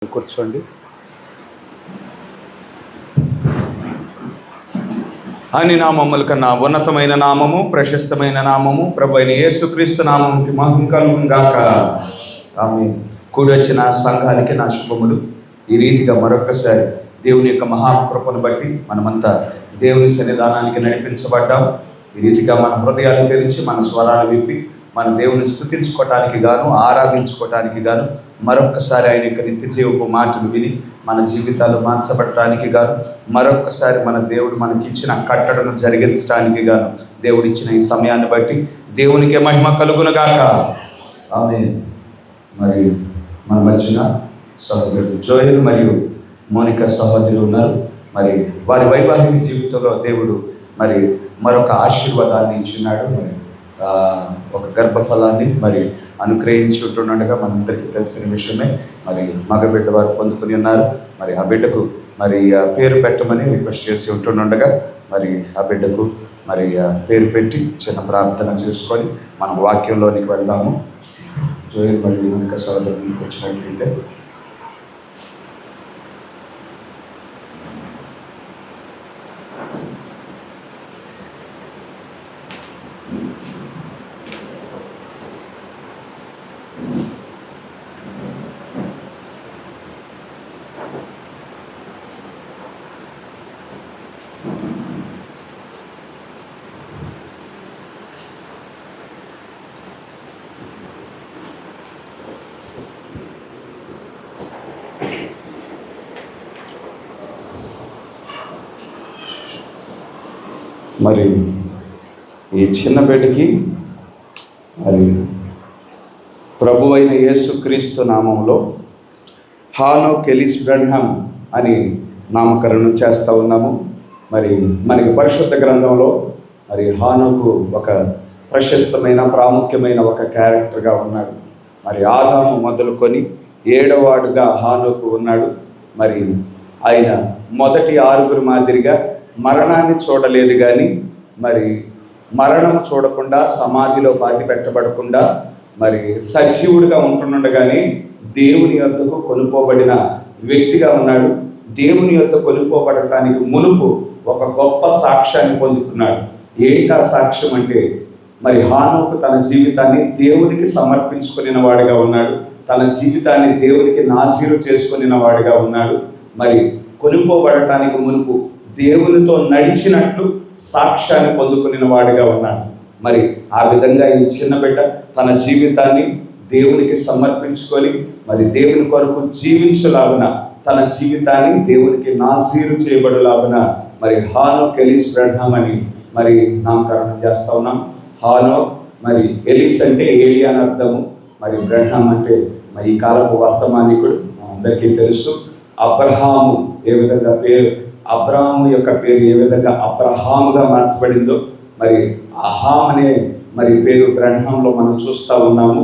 కూర్చోండి. అని నామముల కన్నా ఉన్నతమైన నామము, ప్రశస్తమైన నామము ప్రభు అయిన యేసుక్రీస్తు నామముకి మహిమ కలుగును గాక. ఆమేన్. కూడి వచ్చిన సంఘానికి నా శుభములు. ఈ రీతిగా మరొకసారి దేవుని యొక్క మహాకృపను బట్టి మనమంతా దేవుని సన్నిధానానికి నడిపించబడ్డాం. ఈ రీతిగా మన హృదయాలు తెరిచి మన స్వరాలు విప్పి మన దేవుని స్తుతించుకోవటానికి గాను, ఆరాధించుకోవటానికి గాను, మరొక్కసారి ఆయన యొక్క నిత్య జీవపు మాటలు విని మన జీవితాలు మార్చబడటానికి గాను, మరొక్కసారి మన దేవుడు మనకిచ్చిన కట్టడను జరిగించడానికి గాను దేవుడిచ్చిన ఈ సమయాన్ని బట్టి దేవునికి మహిమ కలుగును గాక. ఆమేన్. మరి మన మధ్యన సహోదరుడు జోయల్ మరియు మోనిక సహోదరులు ఉన్నారు. మరి వారి వైవాహిక జీవితంలో దేవుడు మరి మరొక ఆశీర్వాదాన్ని ఇచ్చినాడు. మరి ఒక గర్భఫలాన్ని మరి అనుగ్రహించి ఉంటుండగా మనందరికీ తెలిసిన విషయమే. మరి మగబిడ్డ వారు పొందుకుని ఉన్నారు. మరి ఆ బిడ్డకు మరి పేరు పెట్టమని రిక్వెస్ట్ చేసి ఉంటుండగా మరి ఆ బిడ్డకు మరి పేరు పెట్టి చిన్న ప్రార్థన చేసుకొని మనం వాక్యంలోనికి వెళ్దాము. జోయల్ మరియు మోనిక సోదరుల ముందుకు వచ్చినట్లయితే మరి ఈ చిన్న బిడ్డకి మరి ప్రభు అయిన యేసుక్రీస్తు నామంలో హానోక్ ఎలిస్ బ్రన్హామ్ అని నామకరణం చేస్తూ ఉన్నాము. మరి మనకి పరిశుద్ధ గ్రంథంలో మరి హానోకు ఒక ప్రశస్తమైన ప్రాముఖ్యమైన ఒక క్యారెక్టర్గా ఉన్నాడు. మరి ఆదాము మొదలుకొని 7వ వాడుగా హానోకు ఉన్నాడు. మరి ఆయన మొదటి 6 మాదిరిగా మరణాన్ని చూడలేదు, కానీ మరి మరణం చూడకుండా సమాధిలో పాతి పెట్టబడకుండా మరి సజీవుడిగా ఉంటుండగానే దేవుని యొద్దకు కొనుక్కోబడిన వ్యక్తిగా ఉన్నాడు. దేవుని యొద్ద కొనుక్కోబడటానికి మునుపు ఒక గొప్ప సాక్ష్యాన్ని పొందుకున్నాడు. ఏంటా సాక్ష్యం అంటే మరి హానోకు తన జీవితాన్ని దేవునికి సమర్పించుకునే వాడిగా ఉన్నాడు. తన జీవితాన్ని దేవునికి నాజీరు చేసుకునే వాడిగా ఉన్నాడు. మరి కొనుక్కోబడటానికి మునుపు దేవునితో నడిచినట్లు సాక్ష్యాన్ని పొందుకునే వాడిగా ఉన్నాడు. మరి ఆ విధంగా ఈ చిన్న బిడ్డ తన జీవితాన్ని దేవునికి సమర్పించుకొని మరి దేవుని కొరకు జీవించలాగున, తన జీవితాన్ని దేవునికి నాజీరు చేయబడులాగున మరి హానోక్ ఎలిస్ బ్రన్హామ్ అని మరి నామకరణం చేస్తూ ఉన్నాం. హానోక్ మరి ఎలిస్ అంటే ఏలి అని అర్థము. మరి బ్రన్హామ్ అంటే మరి ఈ కాలపు వర్తమానికుడు. అందరికీ తెలుసు అబ్రహాము ఏ విధంగా పేరు, అబ్రహాము యొక్క పేరు ఏ విధంగా అబ్రహాముగా మార్చబడిందో మరి అహామ్ అనే మరి పేరు బ్రన్హాంలో మనం చూస్తూ ఉన్నాము.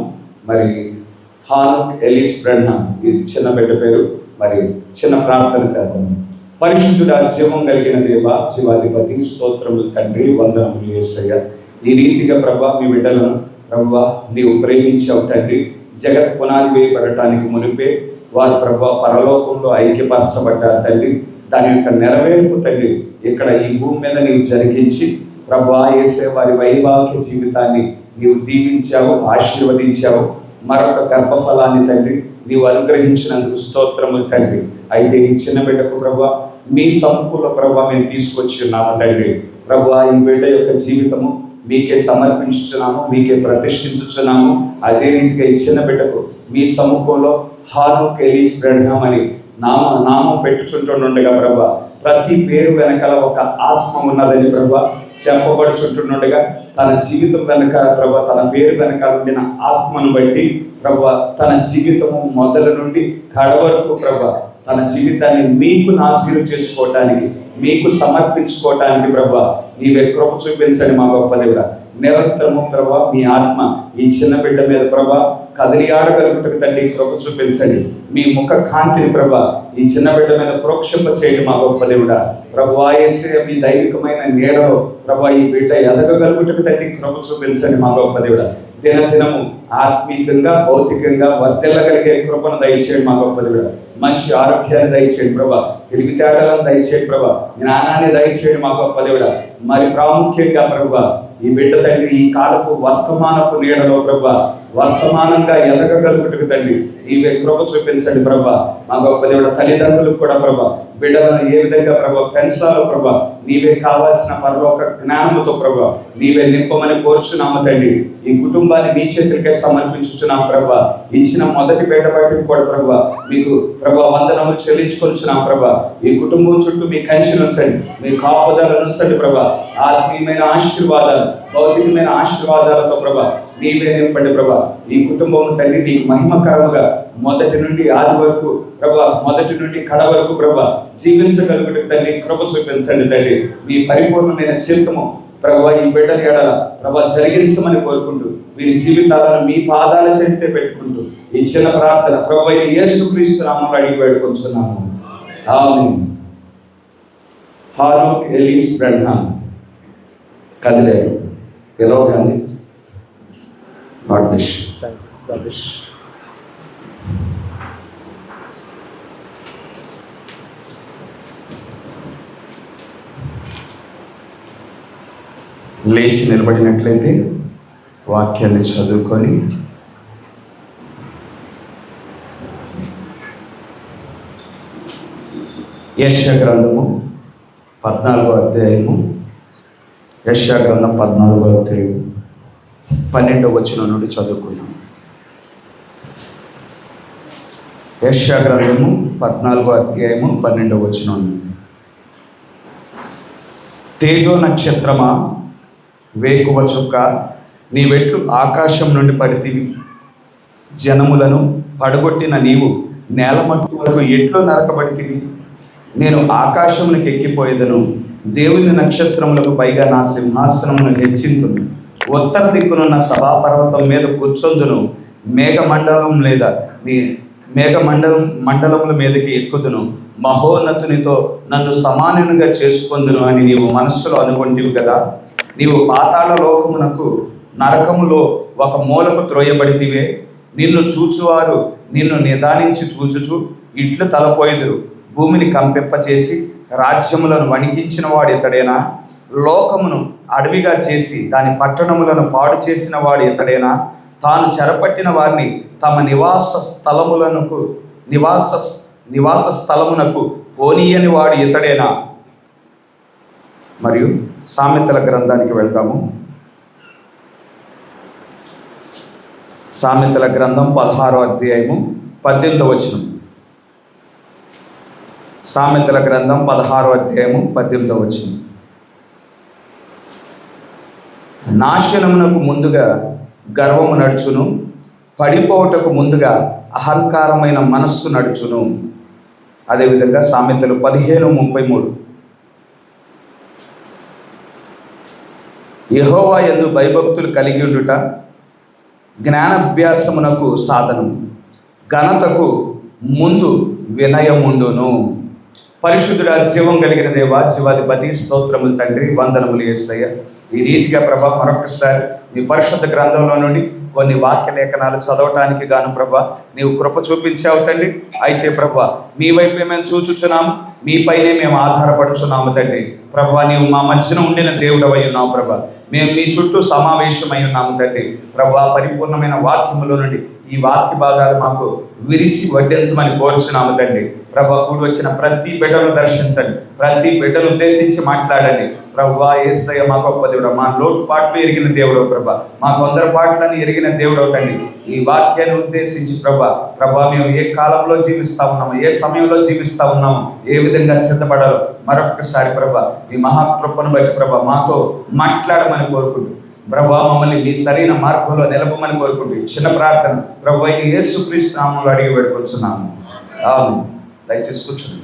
మరి హానోక్ ఎలిస్ బ్రన్హామ్ ఇది చిన్న బిడ్డ పేరు. మరి చిన్న ప్రార్థన చేద్దాం. పరిశుద్ధుడా, జీవం కలిగిన దేవ, జీవాధిపతి, స్తోత్రములు తండ్రి, వందనములు యేసయ్య. ఈ రీతిగా ప్రభా మీ బిడ్డలను ప్రభా నీవు ప్రేమించావు తండ్రి. జగత్ పునాది వేయబడటానికి మునిపే వారు ప్రభా పరలోకంలో ఐక్యపరచబడ్డారు తండ్రి. దాని యొక్క నెరవేర్పు తండ్రి ఇక్కడ ఈ భూమి మీద నీవు జరిగించి ప్రభువా యేసే వారి వైవాహిక జీవితాన్ని నీవు దీవించావు, ఆశీర్వదించావు. మరొక గర్భఫలాన్ని తండ్రి నీవు అనుగ్రహించినందుకు స్తోత్రములు తండ్రి. అయితే ఈ చిన్న బిడ్డకు ప్రభువా మీ సముఖంలో ప్రభువా మేము తీసుకొచ్చి ఉన్నాము తండ్రి. ప్రభువా ఈ బిడ్డ యొక్క జీవితము మీకే సమర్పించుచున్నాము, మీకే ప్రతిష్ఠించుచున్నాము. అదే రీతిగా ఈ చిన్న బిడ్డకు మీ సముఖంలో హానోక్ ఎలిస్ బ్రన్హామ్ అని నామం పెట్టుచుంటుండగా ప్రభా ప్రతి పేరు వెనకాల ఒక ఆత్మ ఉన్నదని ప్రభా చెప్పబడుచుంటుండగా తన జీవితం వెనకాల ప్రభా తన పేరు వెనకాల ఉండిన ఆత్మను బట్టి ప్రభా తన జీవితము మొదలు నుండి కడ వరకు ప్రభా తన జీవితాన్ని మీకు నాశనం చేసుకోవటానికి, మీకు సమర్పించుకోవటానికి ప్రభా నీవే కృప చూపించండి మా గొప్ప దేవుడా. నిరంతరము ప్రభా మీ ఆత్మ ఈ చిన్న బిడ్డ మీద ప్రభా కదిలి ఆడగలుగుటకు తండ్రి కృప చూపించండి. మీ ముఖ కాంతిని ప్రభా ఈ చిన్న బిడ్డ మీద ప్రోక్షింప చేయండి మా గొప్ప దేవుడా. ప్రభువా యేసయ్య మీ దైవికమైన నీడలో ప్రభా ఈ బిడ్డ ఎదగగలుగుటకు తండ్రి కృప చూపించండి మా గొప్ప దేవుడా. దినదినము ఆత్మీయంగా భౌతికంగా వర్తిల్లగలిగే కృపను దయచేయండి మా గొప్ప దేవుడా. మంచి ఆరోగ్యాన్ని దయచేయండి ప్రభా, తెలివితేటలను దయచేయండి ప్రభా, జ్ఞానాన్ని దయచేయండి మా గొప్ప దేవుడా. మరి ప్రాముఖ్యంగా ప్రభా ఈ బిడ్డ తండ్రి ఈ కాలపు వర్తమానపు నీడలో ప్రభా వర్తమానంగా ఎదగగలుగుటకు తండ్రి నీవే కృప చూపించండి ప్రభా. మా గొప్ప దేవుడ తల్లిదండ్రులకు కూడా ప్రభా బిడ్డలను ఏ విధంగా ప్రభా పెంచాలో ప్రభా నీవే కావాల్సిన పరలోక జ్ఞానముతో ప్రభా నీవే నింపమని కోరుచున్నాము తండ్రి. ఈ కుటుంబాన్ని మీ చేతులకే సమర్పించుచున్నాం ప్రభా. ఇచ్చిన మొదటి బిడ్డ బట్టి కూడా ప్రభా మీకు ప్రభా వందనములు చెల్లించుకొనిచున్నాం ప్రభా. ఈ కుటుంబం చుట్టూ మీ కంచె ఉంచండి, మీ కాపుదల ఉంచండి ప్రభా. ఆత్మీయమైన ఆశీర్వాదాలు భౌతికమైన ఆశీర్వాదాలతో ప్రభా నీవే నింపండి ప్రభా. ఈ కుటుంబం తండ్రి నీకు మహిమకరముగా మొదటి నుండి ఆది వరకు ప్రభా, మొదటి నుండి కడ వరకు ప్రభా జీవించగలుగుటకు తండ్రి కృప చూపించండి తండ్రి. మీ పరిపూర్ణమైన చిత్తము ప్రభా ఈ బిడ్డల ఎడల ప్రభా జరిగించమని కోరుకుంటూ వీరి జీవితాలను మీ పాదాల చేతితో పెట్టుకుంటూ ఈ చిన్న ప్రార్థన ప్రభు అయిన యేసుక్రీస్తు నామములో అడిగి వేడుకొంచున్నాము. ఆమేన్. హానోక్ ఎలీస్ బ్రన్హామ్ కదిలేడు పిలవగానే గాడ్ బ్లెస్ యు. లేచి నిలబడినట్లయితే వాక్యాన్ని చదువుకొని యెషయా గ్రంథము 14వ అధ్యాయము, యెషయా గ్రంథం 14వ అధ్యాయం 12వ వచనం నుండి చదువుకున్నాం. యెషయా గ్రంథము 14వ అధ్యాయము 12వ వచనం నుండి. తేజో నక్షత్రమా వేకువ చుక్క, నీవెట్లు ఆకాశం నుండి పడితివి, జనములను పడగొట్టిన నీవు నేల మట్టు వరకు ఎట్లు నరకబడితివి. నేను ఆకాశమునికి ఎక్కిపోయేదను, దేవుని నక్షత్రములకు పైగా నా సింహాసనమును హెచ్చింతును. ఉత్తర దిక్కునున్న సభాపర్వతం మీద కూర్చొందును, మేఘమండలం లేదా మండలముల మీదకి ఎక్కుదును, మహోన్నతునితో నన్ను సమానునిగా చేసుకొందును అని నీవు మనస్సులో అనుకుంటివి కదా. నీవు పాతాళ లోకమునకు నరకములో ఒక మూలకు త్రోయబడితివే. నిన్ను చూచువారు నిన్ను నిదానించి చూచుచు ఇట్లు తలపోయిదురు, భూమిని కంపింపచేసి రాజ్యములను వణికించిన వాడు ఇతడేనా? లోకమును అడవిగా చేసి దాని పట్టణములను పాడు చేసిన వాడు ఇతడేనా? తాను చెరపట్టిన వారిని తమ నివాస స్థలమునకు పోనీయని వాడు ఇతడేనా? మరియు సామెతల గ్రంథానికి వెళ్దాము. సామెతల గ్రంథం 16వ అధ్యాయము 18వ వచనం. సామెతల గ్రంథం 16వ అధ్యాయము 18వ వచనం. నాశనమునకు ముందుగా గర్వము నడుచును, పడిపోవటకు ముందుగా అహంకారమైన మనస్సు నడుచును. అదేవిధంగా సామెతలు 15:33. యెహోవా యందు భయభక్తులు కలిగి ఉండుట జ్ఞానాభ్యాసమునకు సాధనం, ఘనతకు ముందు వినయముండును. పరిశుద్ధుడా, జీవం కలిగిన దేవా, జీవాధిపతి, స్తోత్రములు తండ్రి, వందనములు యేసయ్య. ఈ రీతిగా ప్రభా మరొకసారి మీ పరిశుద్ధ గ్రంథంలో నుండి కొన్ని వాక్య లేఖనాలు చదవటానికి గాను ప్రభా నీవు కృప చూపించావు తండ్రి. అయితే ప్రభా మీ వైపే మేము చూచుచున్నాము, మీపైనే మేము ఆధారపడుచున్నాము తండ్రి. ప్రభా నీవు మా మధ్యన ఉండిన దేవుడవై ఉన్నావు ప్రభా. మేము మీ చుట్టూ సమావేశమై ఉన్నాము తండ్రి. ప్రభా పరిపూర్ణమైన వాక్యములో నుండి ఈ వాక్య భాగాలు మాకు విరిచి వడ్డించమని కోరుచున్నాము తండ్రి. ప్రభా కూడి వచ్చిన ప్రతి బిడ్డను దర్శించండి, ప్రతి బిడ్డను ఉద్దేశించి మాట్లాడండి. ప్రభా యేసయ్య మా గొప్ప దేవుడు, మా లోటుపాట్లు ఎరిగిన దేవుడు ప్రభా, మా తొందరపాట్లను ఎరిగిన దేవుడు తండ్రి. ఈ వాక్యాన్ని ఉద్దేశించి ప్రభా మేము ఏ కాలంలో జీవిస్తూ ఉన్నాము, ఏ సమయంలో జీవిస్తూ ఉన్నాము, ఏ విధంగా సిద్ధపడాలో మరొకసారి ప్రభా మీ మహాకృపను బట్టి ప్రభా మాతో మాట్లాడమని కోరుకుంటూ ప్రభా మమ్మల్ని మీ సరైన మార్గంలో నిలపమని కోరుకుంటూ చిన్న ప్రార్థన ప్రభు అయిన యేసుక్రీస్తు నామములో అడిగి వేడుకొంచున్నాము. ఆమేన్. దయచేసి కూర్చోండి.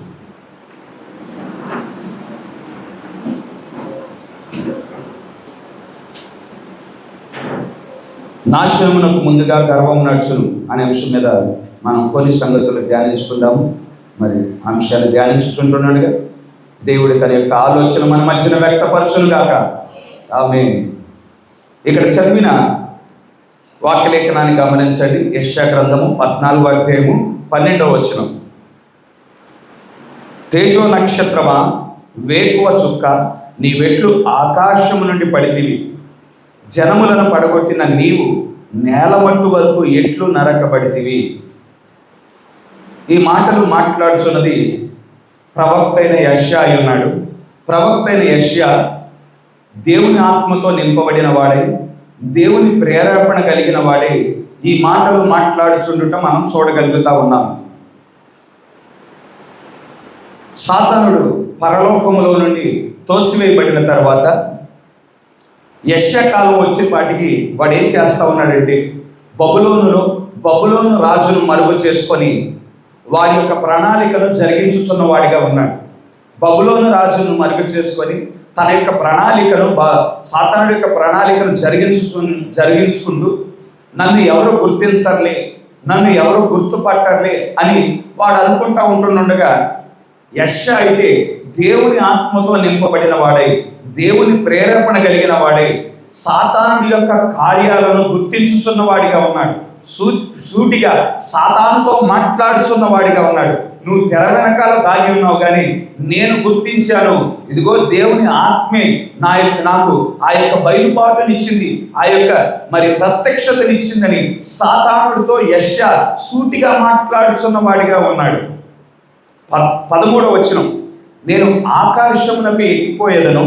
నాశనమునకు ముందుగా గర్వం నడుచును అనే అంశం మీద మనం కొన్ని సంగతులు ధ్యానించుకుందాము. మరి అంశాన్ని ధ్యానించుకుంటున్నాడుగా దేవుడి తన యొక్క ఆలోచన మన మధ్యన వ్యక్తపరచును గాక. ఆమేన్. ఇక్కడ చదివిన వాక్యలేఖనాన్ని గమనించండి. యెషయా గ్రంథము 14వ అధ్యాయము 12వ వచనం. తేజో నక్షత్రమా, వేకువ చుక్క, నీ వెట్లు ఆకాశము నుండి పడితివి. జనములను పడగొట్టిన నీవు నేలమట్టు వరకు ఎట్లు నరకబడితివి. ఈ మాటలు మాట్లాడుచున్నది ప్రవక్త అయిన యెషయా అయి ఉన్నాడు. ప్రవక్త అయిన యెషయా దేవుని ఆత్మతో నింపబడిన వాడై, దేవుని ప్రేరేపణ కలిగిన వాడే ఈ మాటలు మాట్లాడుచుండటం మనం చూడగలుగుతా ఉన్నాం. సాతానుడు పరలోకములో నుండి తోసివేయబడిన తర్వాత యెషయా కాలం వచ్చేపాటికి వాడు ఏం చేస్తా ఉన్నాడంటే, బబులోను రాజును మరుగు చేసుకొని వాడి యొక్క ప్రణాళికను జరిగించుచున్న వాడిగా ఉన్నాడు. బబులోను రాజును మరుగు చేసుకొని తన యొక్క ప్రణాళికను సాతానుడి యొక్క ప్రణాళికను జరిగించుకుంటూ నన్ను ఎవరు గుర్తించర్లే, నన్ను ఎవరు గుర్తుపట్టర్లే అని వాడు అనుకుంటా ఉంటుండగా, యెషయా అయితే దేవుని ఆత్మతో నింపబడిన వాడై, దేవుని ప్రేరేపణ కలిగిన వాడై, సాతానుడి యొక్క కార్యాలను గుర్తించుచున్న వాడిగా ఉన్నాడు. సూటిగా సాతానుతో మాట్లాడుచున్న వాడిగా ఉన్నాడు. నువ్వు తెర వెనకాల దాగి ఉన్నావు, కానీ నేను గుర్తించాను. ఇదిగో దేవుని ఆత్మే నాకు ఆ యొక్క బయలుపాటునిచ్చింది, ఆ యొక్క ప్రత్యక్షతనిచ్చిందని సాతానుడితో యెషయా సూటిగా మాట్లాడుచున్న వాడిగా ఉన్నాడు. 13వ వచనం. నేను ఆకాశమునకు ఎక్కిపోయేదను,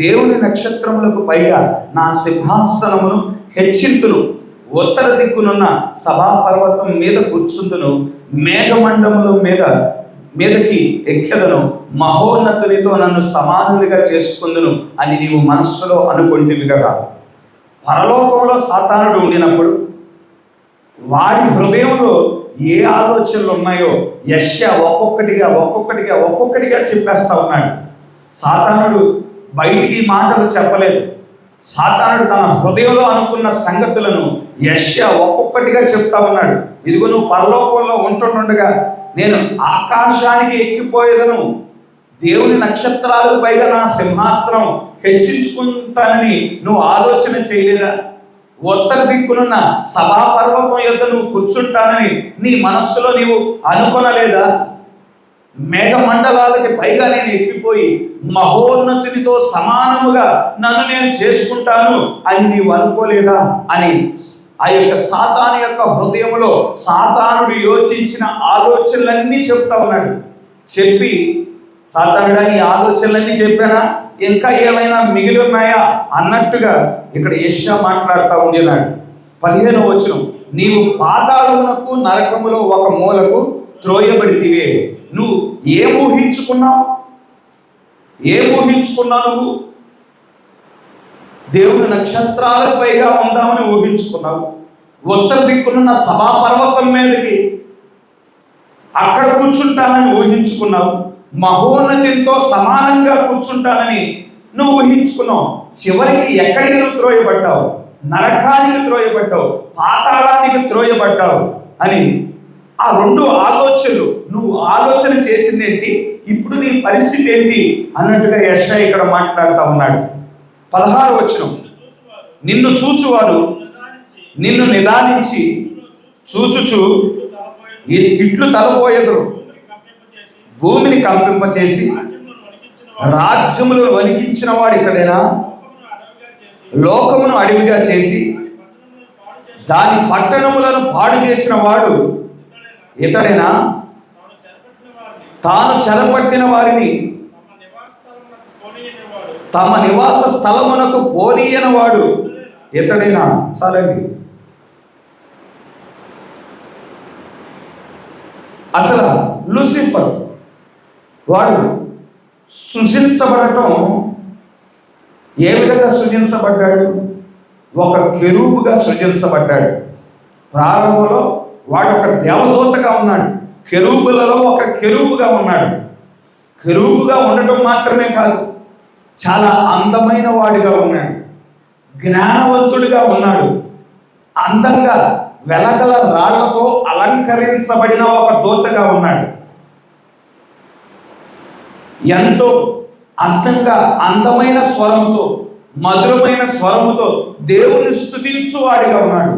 దేవుని నక్షత్రములకు పైగా నా సింహాసనమును హెచ్చింతును. ఉత్తర దిక్కునున్న సభాపర్వతం మీద కూర్చుందును, మేఘమండముల మీదకి ఎక్కెదను, మహోన్నతునితో నన్ను సమానునిగా చేసుకుందును అని నీవు మనస్సులో అనుకుంటివి కదా. పరలోకంలో సాతానుడు ఉండినప్పుడు వాడి హృదయంలో ఏ ఆలోచనలు ఉన్నాయో యెషయా ఒక్కొక్కటిగా చెప్పేస్తా ఉన్నాడు. సాతానుడు బయటికి మాటలు చెప్పలేదు. సాతానుడు తన హృదయంలో అనుకున్న సంగతులను యెషయా ఒక్కొక్కటిగా చెప్తా ఉన్నాడు. ఇదిగో నువ్వు పరలోకంలో ఉంటుండగా నేను ఆకాశానికి ఎక్కిపోయేదను, దేవుని నక్షత్రాలకు పైగా నా సింహాసనం హెచ్చించుకుంటానని నువ్వు ఆలోచన చేయలేదా? ఉత్తర దిక్కునున్న సభాపర్వతం యొద్ద నువ్వు కూర్చుంటానని నీ మనస్సులో నీవు అనుకొనలేదా? మేఘమండలాలకి పైగా నేను ఎక్కిపోయి మహోన్నతునితో సమానముగా నన్ను నేను చేసుకుంటాను అని నీవు అనుకోలేదా అని ఆ యొక్క సాతాను యొక్క హృదయంలో సాతానుడు యోచించిన ఆలోచనలన్నీ చెప్తా ఉన్నాడు. చెప్పి, సాతానుడా నీ ఆలోచనలన్నీ చెప్పానా, ఇంకా ఏమైనా మిగిలి ఉన్నాయా అన్నట్టుగా ఇక్కడ యెషయా మాట్లాడుతూ ఉండినాడు. 15వ వచనం. నీవు పాతాళమునకు నరకములో ఒక మూలకు త్రోయబడితివే. నువ్వు ఏం ఊహించుకున్నావు? నువ్వు దేవుని నక్షత్రాలకు పైగా ఉందామని ఊహించుకున్నావు. ఉత్తర దిక్కునున్న సభాపర్వతం మీదకి అక్కడ కూర్చుంటానని ఊహించుకున్నావు. మహోన్నతితో సమానంగా కూర్చుంటానని నువ్వు ఊహించుకున్నావు. చివరికి ఎక్కడికి నువ్వు త్రోయబడ్డావు? నరకానికి త్రోయబడ్డావు, పాతాళానికి త్రోయబడ్డావు అని ఆ రెండు ఆలోచనలు నువ్వు ఆలోచన చేసిందేంటి, ఇప్పుడు నీ పరిస్థితి ఏంటి అన్నట్టుగా యెషయా ఇక్కడ మాట్లాడుతూ ఉన్నాడు. 16వ వచనం. నిన్ను చూచువారు నిన్ను నిదానించి చూచుచు ఇట్లు తలపోయెదరు, భూమిని కంపింపచేసి రాజ్యములను వణికించిన వాడు ఇతడేనా? లోకమును అడవిగా చేసి దాని పట్టణములను పాడు చేసిన వాడు ఇతడేనా? తాను చెరపట్టిన వారిని తమ నివాస స్థలమునకు పోనీయని వాడు ఇతడేనా? చాలండి. అసలు లూసిఫర్ వాడు సృజించబడటం ఏ విధంగా సృజించబడ్డాడు? ఒక కెరూబుగా సృజించబడ్డాడు. ప్రారంభంలో వాడు ఒక దేవదూతగా ఉన్నాడు. కెరూబులలో ఒక కెరూబుగా ఉన్నాడు. కెరూబుగా ఉండటం మాత్రమే కాదు, చాలా అందమైన వాడిగా ఉన్నాడు, జ్ఞానవంతుడిగా ఉన్నాడు. అందంగా వెలగల రాళ్లతో అలంకరించబడిన ఒక దూతగా ఉన్నాడు. ఎంతో అందంగా అందమైన స్వరముతో, మధురమైన స్వరముతో దేవుని స్తుతించువాడిగా ఉన్నాడు.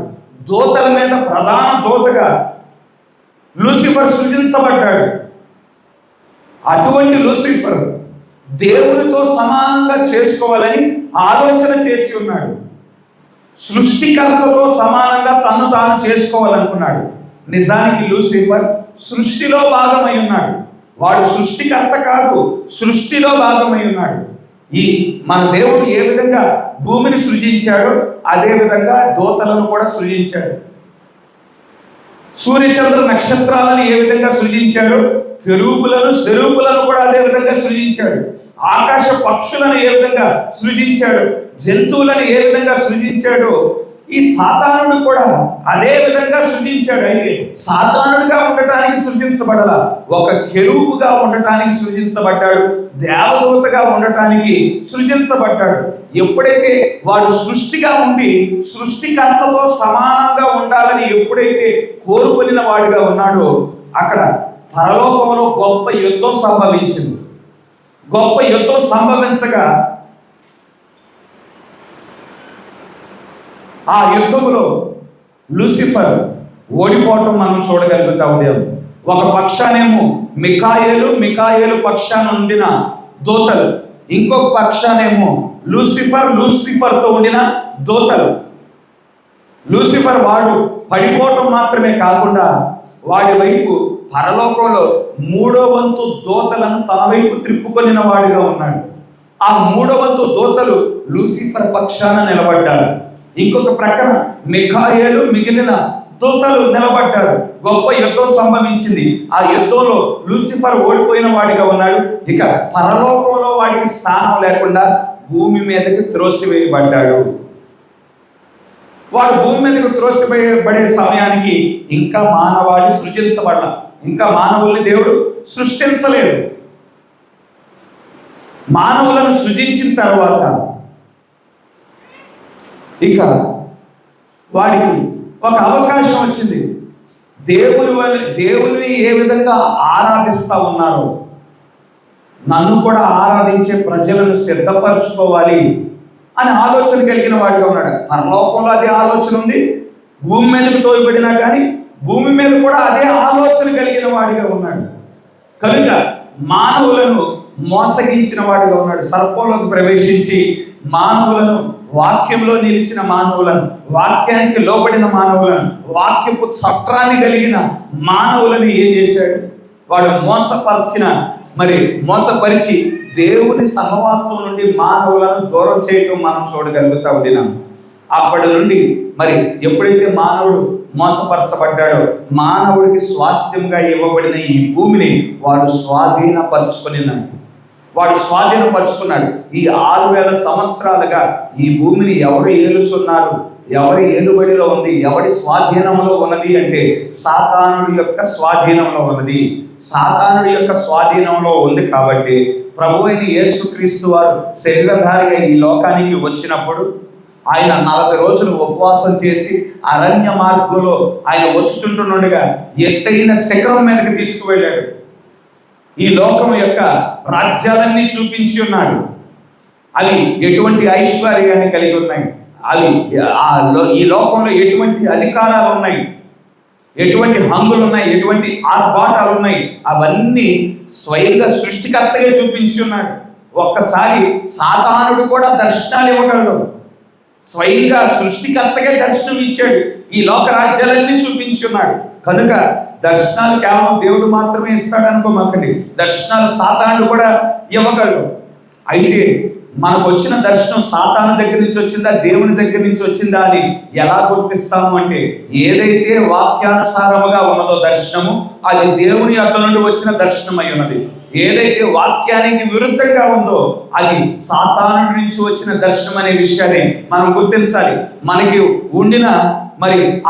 దూతల మీద ప్రధాన దూతగా లూసిఫర్ సృజించబడ్డాడు. అటువంటి లూసిఫర్ దేవునితో సమానంగా చేసుకోవాలని ఆలోచన చేసి ఉన్నాడు. సృష్టికర్తతో సమానంగా తన్ను తాను చేసుకోవాలనుకున్నాడు. నిజానికి లూసిఫర్ సృష్టిలో భాగమై ఉన్నాడు. వాడు సృష్టికర్త కాదు, సృష్టిలో భాగమై ఉన్నాడు. ఈ మన దేవుడు ఏ విధంగా భూమిని సృజించాడో అదే విధంగా దూతలను కూడా సృజించాడు. సూర్యచంద్ర నక్షత్రాలను ఏ విధంగా సృజించాడో కెరూబులను శరూపులను కూడా అదే విధంగా సృజించాడు. ఆకాశ పక్షులను ఏ విధంగా సృజించాడు, జంతువులను ఏ విధంగా సృజించాడో ఈ సాతానుడు కూడా అదే విధంగా సృజించాడు. అయితే సాతానుడిగా ఉండటానికి సృజించబడాల, ఒక కెరూబుగా ఉండటానికి సృజించబడ్డాడు, దేవదూతగా ఉండటానికి సృజించబడ్డాడు. ఎప్పుడైతే వాడు సృష్టిగా ఉండి సృష్టికర్తతో సమానంగా ఉండాలని ఎప్పుడైతే కోరుకున్న వాడిగా ఉన్నాడో అక్కడ పరలోకంలో గొప్ప యుద్ధం సంభవించింది. గొప్ప యుద్ధం సంభవించగా ఆ యుద్ధములో లూసిఫర్ ఓడిపోవటం మనం చూడగలుగుతా ఉన్నాం. ఒక పక్షానేమో మికాయేలు పక్షాన ఉండిన దూతలు, ఇంకొక పక్షానేమో లూసిఫర్తో ఉండిన దూతలు. లూసిఫర్ వాడు పడిపోవటం మాత్రమే కాకుండా వాడి వైపు పరలోకంలో 3వ వంతు దూతలను తన వైపు త్రిప్పుకొనిన వాడిగా ఉన్నాడు. ఆ 3వ వంతు దూతలు లూసిఫర్ పక్షాన నిలబడ్డారు. ఇంకొక ప్రక్కన మికాయేలు మిగిలిన దూతలు నిలబడ్డారు. గొప్ప యుద్ధం సంభవించింది. ఆ యుద్ధంలో లూసిఫర్ ఓడిపోయిన వాడిగా ఉన్నాడు. ఇక పరలోకంలో వాడికి స్థానం లేకుండా భూమి మీదకి త్రోసివేయబడ్డాడు. వాడు భూమి మీదకి త్రోసివేయబడే సమయానికి ఇంకా మానవాళి సృజించబడ్డ, ఇంకా మానవుల్ని దేవుడు సృష్టించలేదు. మానవులను సృజించిన తర్వాత ఇక వాడికి ఒక అవకాశం వచ్చింది. దేవుని ఏ విధంగా ఆరాధిస్తూ ఉన్నారో నన్ను కూడా ఆరాధించే ప్రజలను సిద్ధపరచుకోవాలి అని ఆలోచన కలిగిన వాడిగా ఉన్నాడు. పరలోకంలో అదే ఆలోచన ఉంది, భూమి మీదకు తోయబడినా కానీ భూమి మీద కూడా అదే ఆలోచన కలిగిన వాడిగా ఉన్నాడు. కనుక మానవులను మోసగించిన వాడిగా ఉన్నాడు. సర్పంలోకి ప్రవేశించి మానవులను, వాక్యంలో నిలిచిన మానవులను, వాక్యానికి లోబడిన మానవులను, వాక్యపు చట్టాన్ని కలిగిన మానవులను ఏం చేశాడు? వాడు మోసపరిచి దేవుని సహవాసం నుండి మానవులను దూరం చేయటం మనం చూడగలుగుతా ఉన్నాం. అప్పటి నుండి ఎప్పుడైతే మానవుడు మోసపరచబడ్డాడో మానవుడికి స్వాస్థ్యంగా ఇవ్వబడిన ఈ భూమిని వాడు స్వాధీనపరుచుకున్నాడు. ఈ 6000 సంవత్సరాలుగా ఈ భూమిని ఎవరు ఏలుచున్నారు, ఎవరి ఏలుబడిలో ఉంది, ఎవరి స్వాధీనంలో ఉన్నది అంటే సాతానుడి యొక్క స్వాధీనంలో ఉన్నది. సాతానుడి యొక్క స్వాధీనంలో ఉంది కాబట్టి ప్రభువైన యేసుక్రీస్తు వారు శరీరధారిగా ఈ లోకానికి వచ్చినప్పుడు ఆయన 40 రోజులు ఉపవాసం చేసి అరణ్య మార్గంలో ఆయన వచ్చుచుంటుండగా ఎత్తైన శిఖరం మీదకి తీసుకువెళ్ళాడు. ఈ లోకం యొక్క రాజ్యాలన్నీ చూపించి ఉన్నాడు. అవి ఎటువంటి ఐశ్వర్యాన్ని కలిగి ఉన్నాయి, అవి ఈ లోకంలో ఎటువంటి అధికారాలు ఉన్నాయి, ఎటువంటి హంగులు ఉన్నాయి, ఎటువంటి ఆర్భాటాలు ఉన్నాయి, అవన్నీ స్వయంగా సృష్టికర్తగా చూపించి ఉన్నాడు. ఒక్కసారి సాతానుడు కూడా దర్శనాలు ఇవ్వగలడు. స్వయంగా సృష్టికర్తగా దర్శనం ఇచ్చాడు. ఈ లోక రాజ్యాలన్నీ చూపించి ఉన్నాడు. కనుక దర్శనాలు కేవలం దేవుడు మాత్రమే ఇస్తాడు అనుకోమాకండి. దర్శనాలు సాతానుడు కూడా ఇవ్వగలడు. అయితే మనకు వచ్చిన దర్శనం సాతాను దగ్గర నుంచి వచ్చిందా, దేవుని దగ్గర నుంచి వచ్చిందా అని ఎలా గుర్తిస్తాము అంటే, ఏదైతే వాక్యానుసారముగా ఉన్నదో దర్శనము అది దేవుని యొద్ద నుండి వచ్చిన దర్శనం అయి ఉన్నది. ఏదైతే వాక్యానికి విరుద్ధంగా ఉందో అది సాతాను నుంచి వచ్చిన దర్శనం అనే విషయాన్ని మనం గుర్తించాలి. మనకి ఉండిన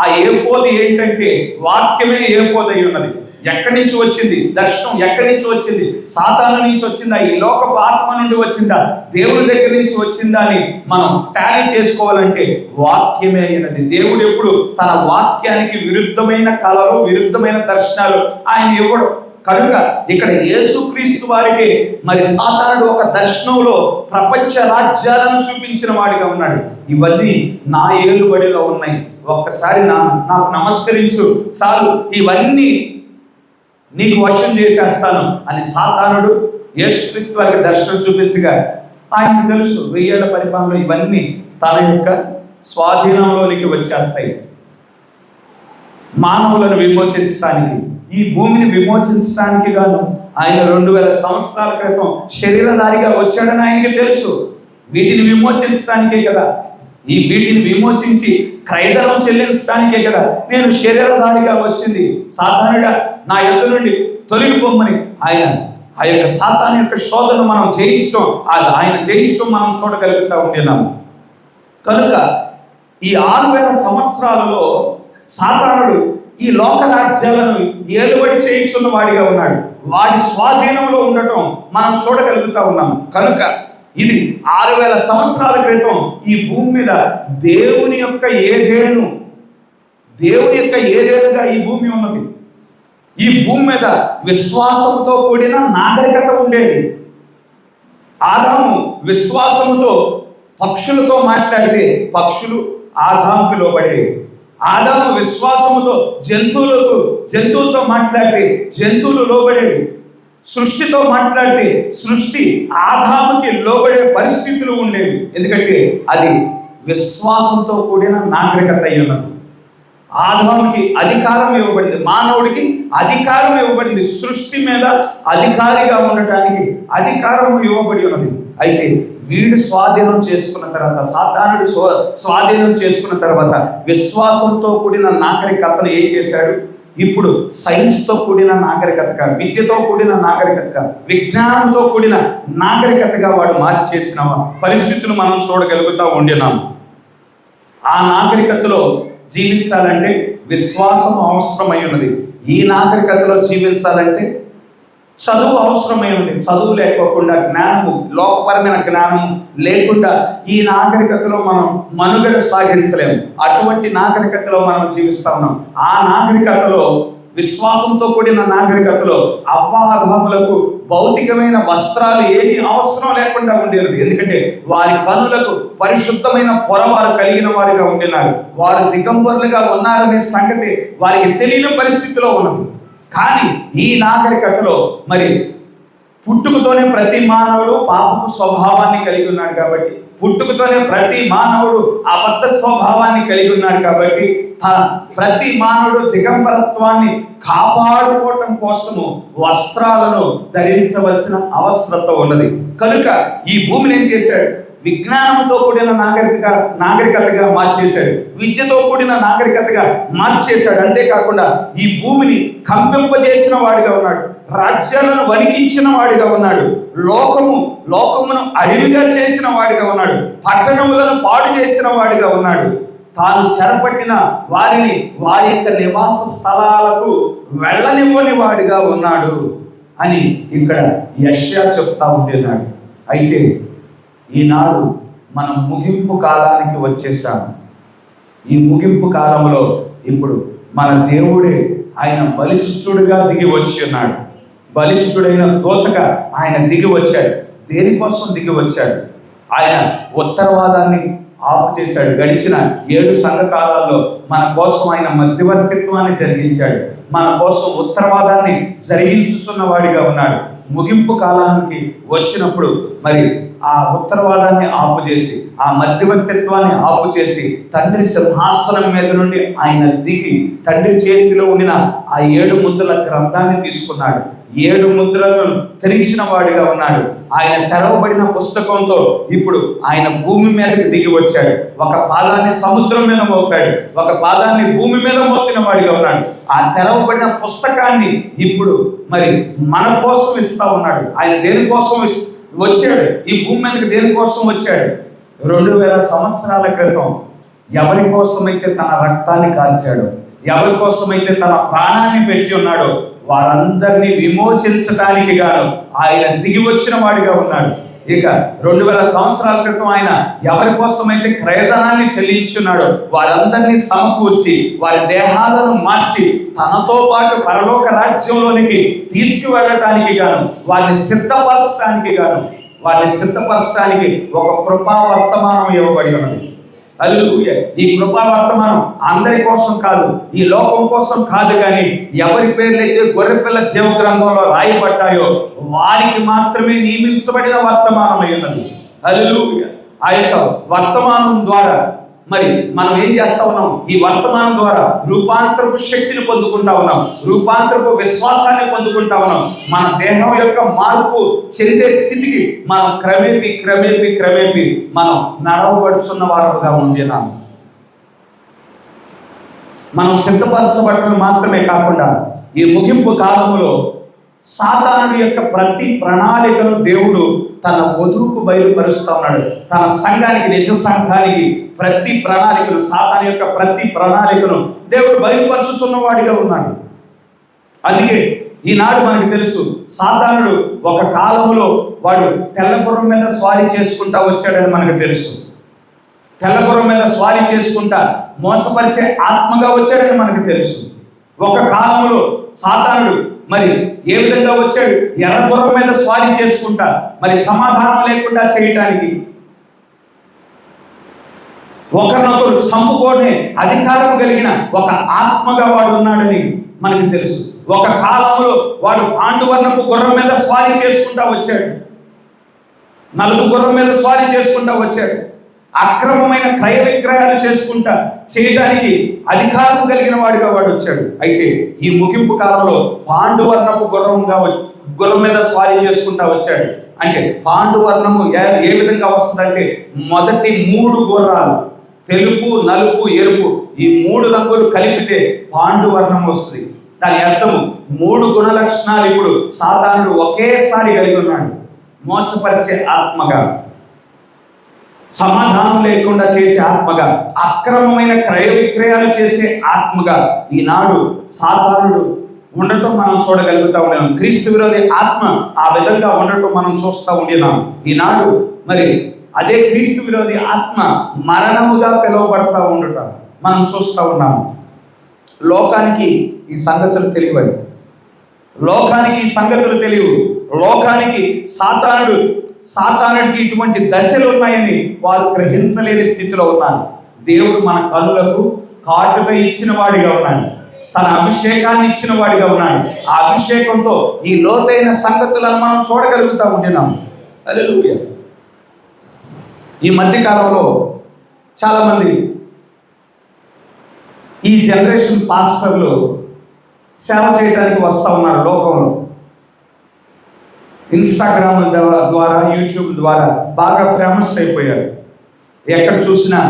ఆ ఏఫోదు ఏంటంటే వాక్యమే ఏఫోదు అయి ఉన్నది. ఎక్కడి నుంచి వచ్చింది దర్శనం? ఎక్కడి నుంచి వచ్చింది? సాతాను నుంచి వచ్చిందా? ఈ లోకపు ఆత్మ నుండి వచ్చిందా? దేవుని దగ్గర నుంచి వచ్చిందా అని మనం టాలీ చేసుకోవాలంటే వాక్యమే అయినది. దేవుడు ఎప్పుడు తన వాక్యానికి విరుద్ధమైన కళలు, విరుద్ధమైన దర్శనాలు ఆయన ఇవ్వడు. కనుక ఇక్కడ యేసుక్రీస్తు వారికి మరి సాతానుడు ఒక దర్శనంలో ప్రపంచ రాజ్యాలను చూపించిన వాడిగా ఉన్నాడు. ఇవన్నీ నా ఏలుబడిలో ఉన్నాయి, ఒక్కసారి నాకు నమస్కరించు చాలు, ఇవన్నీ నీకు వశం చేసేస్తాను అని సాతానుడు యేసుక్రీస్తు వారికి దర్శనం చూపించగా ఆయనకు తెలుసు 1000 ఏళ్ల పరిపాలనలో ఇవన్నీ తన యొక్క స్వాధీనంలోనికి వచ్చేస్తాయి. మానవులను విమోచించడానికి, ఈ భూమిని విమోచించడానికి గాను ఆయన 2000 సంవత్సరాల క్రితం శరీరధారిగా వచ్చాడని ఆయనకి తెలుసు. వీటిని విమోచించడానికే కదా, వీటిని విమోచించి క్రైదనం చెల్లించడానికే కదా నేను శరీరధారిగా వచ్చింది. సాతానుడా నా యొద్ద నుండి తొలగిపోమని ఆయన ఆ యొక్క సాతాను యొక్క శోధన మనం జయించడం, ఆయన జయించడం మనం చూడగలుగుతూ ఉంటున్నాము. కనుక ఈ 6000 సంవత్సరాలలో సాతానుడు ఈ లోక రాజ్యాలను ఏలుబడి చేయించున్న వాడిగా ఉన్నాడు. వాడి స్వాధీనంలో ఉండటం మనం చూడగలుగుతా ఉన్నాం. కనుక ఇది 6000 సంవత్సరాల క్రితం ఈ భూమి మీద దేవుని యొక్క ఏదేనుగా ఈ భూమి ఉన్నది. ఈ భూమి మీద విశ్వాసంతో కూడిన నాగరికత ఉండేది. ఆదాము విశ్వాసంతో పక్షులతో మాట్లాడితే పక్షులు ఆదాముకి లోబడేవి. ఆదాము విశ్వాసముతో జంతువులతో మాట్లాడితే జంతువులు లోబడేవి. సృష్టితో మాట్లాడితే సృష్టి ఆదాముకి లోబడే పరిస్థితులు ఉండేవి. ఎందుకంటే అది విశ్వాసంతో కూడిన నాగరికత అయి ఉన్నది. ఆదాముకి అధికారం ఇవ్వబడింది, మానవుడికి అధికారం ఇవ్వబడింది, సృష్టి మీద అధికారిగా ఉండటానికి అధికారం ఇవ్వబడి ఉన్నది. అయితే వీడు స్వాధీనం చేసుకున్న తర్వాత, సాతానుడు స్వాధీనం చేసుకున్న తర్వాత విశ్వాసంతో కూడిన నాగరికతను ఏం చేశాడు? ఇప్పుడు సైన్స్తో కూడిన నాగరికతగా, విద్యతో కూడిన నాగరికతగా, విజ్ఞానంతో కూడిన నాగరికతగా వాడు మార్చేసిన పరిస్థితులు మనం చూడగలుగుతూ ఉండినాము. ఆ నాగరికతలో జీవించాలంటే విశ్వాసం అవసరమై ఉన్నది. ఈ నాగరికతలో జీవించాలంటే చదువు అవసరమై ఉంది. చదువు లేకోకుండా, జ్ఞానము, లోకపరమైన జ్ఞానము లేకుండా ఈ నాగరికతలో మనం మనుగడ సాగించలేము. అటువంటి నాగరికతలో మనం జీవిస్తా ఉన్నాం. ఆ నాగరికతలో, విశ్వాసంతో కూడిన నాగరికతలో అవ్వాధాములకు భౌతికమైన వస్త్రాలు ఏమీ అవసరం లేకుండా ఉండేది. ఎందుకంటే వారి కనులకు పరిశుద్ధమైన పొర వారు కలిగిన వారిగా ఉండినారు. వారు దిగంబరులుగా ఉన్నారనే సంగతి వారికి తెలియని పరిస్థితిలో ఉన్నది. కానీ ఈ నాగరికతలో మరి పుట్టుకతోనే ప్రతి మానవుడు పాపపు స్వభావాన్ని కలిగి ఉన్నాడు కాబట్టి, పుట్టుకతోనే ప్రతి మానవుడు అబద్ధ స్వభావాన్ని కలిగి ఉన్నాడు కాబట్టి, ప్రతి మానవుడు దిగంబరత్వాన్ని కాపాడుకోవటం కోసము వస్త్రాలను ధరించవలసిన అవసరత ఉన్నది. కనుక ఈ భూమిని ఏం చేశాడు? విజ్ఞానంతో కూడిన నాగరికతగా మార్చేశాడు, విద్యతో కూడిన నాగరికతగా మార్చేశాడు. అంతేకాకుండా ఈ భూమిని కంపింపజేసిన వాడిగా ఉన్నాడు, రాజ్యాలను వణికించిన వాడిగా ఉన్నాడు, లోకమును అడవిగా చేసిన వాడిగా ఉన్నాడు, పట్టణములను పాడు చేసిన వాడిగా ఉన్నాడు. తాను చెరపట్టిన వారిని వారి యొక్క నివాస స్థలాలకు వెళ్ళనివ్వని వాడిగా ఉన్నాడు అని ఇక్కడ యెషయా చెప్తా ఉంటున్నాడు. అయితే ఈనాడు మనం ముగింపు కాలానికి వచ్చేసాము. ఈ ముగింపు కాలంలో ఇప్పుడు మన దేవుడే ఆయన బలిష్ఠుడుగా దిగి వచ్చి ఉన్నాడు. బలిష్ఠుడైన దూతగా ఆయన దిగి వచ్చాడు. దేనికోసం దిగి వచ్చాడు? ఆయన ఉత్తరవాదాన్ని ఆపు చేశాడు. గడిచిన 7 సంఘకాలాల్లో మన కోసం ఆయన మధ్యవర్తిత్వాన్ని జరిగించాడు. మన కోసం ఉత్తరవాదాన్ని జరిగించుచున్న వాడిగా ఉన్నాడు. ముగింపు కాలానికి వచ్చినప్పుడు మరి ఆ ఉత్తరవాదాన్ని ఆపు చేసి, ఆ మధ్యవర్తిత్వాన్ని ఆపు చేసి, తండ్రి సింహాసనం మీద నుండి ఆయన దిగి తండ్రి చేతిలో ఉండిన ఆ 7 ముద్రల గ్రంథాన్ని తీసుకున్నాడు. 7 ముద్రలను తెరిచిన వాడిగా ఉన్నాడు. ఆయన తెరవబడిన పుస్తకంతో ఇప్పుడు ఆయన భూమి మీదకి దిగి వచ్చాడు. ఒక పాదాన్ని సముద్రం మీద మోపాడు, ఒక పాదాన్ని భూమి మీద మోపిన వాడిగా ఉన్నాడు. ఆ తెరవబడిన పుస్తకాన్ని ఇప్పుడు మరి మన కోసం ఇస్తా ఉన్నాడు. ఆయన దేనికోసం వచ్చాడు? ఈ భూమి మీదకి దేనికోసం వచ్చాడు? 2000 సంవత్సరాల క్రితం ఎవరి కోసమైతే తన రక్తాన్ని కాల్చాడో, ఎవరి కోసమైతే తన ప్రాణాన్ని పెట్టి ఉన్నాడో వారందరినీ విమోచించడానికి గాను ఆయన దిగి వచ్చిన వాడిగా ఉన్నాడు. ఇక 2000 సంవత్సరాల క్రితం ఆయన ఎవరి కోసమైతే క్రయధనాన్ని చెల్లించున్నాడో వారందరినీ సమకూర్చి వారి దేహాలను మార్చి తనతో పాటు పరలోక రాజ్యంలోనికి తీసుకువెళ్ళటానికి గాను వారిని సిద్ధపరచడానికి ఒక కృపా వర్తమానం ఇవ్వబడి ఉన్నది. హల్లెలూయా. ఈ కృపా వర్తమానం అందరి కోసం కాదు, ఈ లోకం కోసం కాదు, కానీ ఎవరి పేర్లైతే గొర్రెపిల్ల జీవ గ్రంథంలో రాయబడ్డాయో వారికి మాత్రమే నియమించబడిన వర్తమానం అయి ఉన్నది. హల్లెలూయా. ఆ యొక్క వర్తమానం ద్వారా మరి మనం ఏం చేస్తా ఉన్నాం? ఈ వర్తమానం ద్వారా రూపాంతరపు శక్తిని పొందుకుంటా ఉన్నాం, రూపాంతరపు విశ్వాసాన్ని పొందుకుంటా ఉన్నాం. మన దేహం యొక్క మార్పు చెందే స్థితికి మనం క్రమేపీ మనం నడవబడుచున్న వారుగా ఉంటున్నాం. మనం సిద్ధపరచబడటం మాత్రమే కాకుండా ఈ ముగింపు కాలంలో సాతానుడి యొక్క ప్రతి ప్రణాళికను దేవుడు తన వధువుకు బయలుపరుస్తూ ఉన్నాడు. తన సంఘానికి, నిజ సంఘానికి ప్రతి ప్రణాళికను, సాతాను యొక్క ప్రతి ప్రణాళికను దేవుడు బయలుపరుచుతున్నవాడిగా ఉన్నాడు. అందుకే ఈనాడు మనకు తెలుసు, సాతానుడు ఒక కాలంలో వాడు తెల్లగుర్రం మీద స్వారీ చేసుకుంటా వచ్చాడని మనకు తెలుసు. తెల్లగుర్రం మీద స్వారీ చేసుకుంటా మోసపరిచే ఆత్మగా వచ్చాడని మనకు తెలుసు. ఒక కాలంలో సాతానుడు మరి ఏ విధంగా వచ్చాడు? ఎర్ర గుర్రం మీద స్వారీ చేసుకుంటా మరి సమాధానం లేకుండా చేయటానికి, ఒకరినొకరు చంపుకోనే అధికారం కలిగిన ఒక ఆత్మగా వాడు ఉన్నాడని మనకు తెలుసు. ఒక కాలంలో వాడు పాండువర్ణపు గుర్రం మీద స్వారీ చేసుకుంటా వచ్చాడు, నలుపు గుర్రం మీద స్వారీ చేసుకుంటా వచ్చాడు. అక్రమమైన క్రయ విక్రయాలు చేసుకుంటా చేయడానికి అధికారం కలిగిన వాడిగా వాడు వచ్చాడు. అయితే ఈ ముగింపు కాలంలో పాండువర్ణపు గుర్రం మీద స్వారీ చేసుకుంటా వచ్చాడు. అంటే పాండువర్ణము ఏ విధంగా వస్తుందంటే మొదటి 3 గుర్రాలు, తెలుపు, నలుపు, ఎరుపు, ఈ 3 రంగులు కలిపితే పాండువర్ణం వస్తుంది. దాని అర్థము 3 గుణ లక్షణాలు ఇప్పుడు సాతానుడు ఒకేసారి కలిగి ఉన్నాడు. మోసపరిచే ఆత్మగా, సమాధానం లేకుండా చేసే ఆత్మగా, అక్రమమైన క్రయ విక్రయాలు చేసే ఆత్మగా ఈనాడు సాతానుడు ఉండటం మనం చూడగలుగుతూ ఉన్నాం. క్రీస్తు విరోధి ఆత్మ ఆ విధంగా ఉండటం మనం చూస్తూ ఉండినాం. ఈనాడు మరి అదే క్రీస్తు విరోధి ఆత్మ మరణముగా పిలువబడతా ఉండటం మనం చూస్తూ ఉన్నాము. లోకానికి ఈ సంగతులు తెలియవు. లోకానికి సాతానుడికి ఇటువంటి దశలు ఉన్నాయని వారు గ్రహించలేని స్థితిలో ఉన్నారు. దేవుడు మన కనులకు కాటుగా ఇచ్చిన వాడిగా ఉన్నాడు, తన అభిషేకాన్ని ఇచ్చిన వాడిగా ఉన్నాడు. ఆ అభిషేకంతో ఈ లోతైన సంగతులను మనం చూడగలుగుతూ ఉంటున్నాం. హల్లెలూయా. ఈ మధ్యకాలంలో చాలామంది ఈ జనరేషన్ పాస్టర్లు సేవ చేయడానికి వస్తూ ఉన్నారు. లోకంలో ఇన్స్టాగ్రామ్ ద్వారా, యూట్యూబ్ ద్వారా బాగా ఫేమస్ అయిపోయారు. ఎక్కడ చూసినా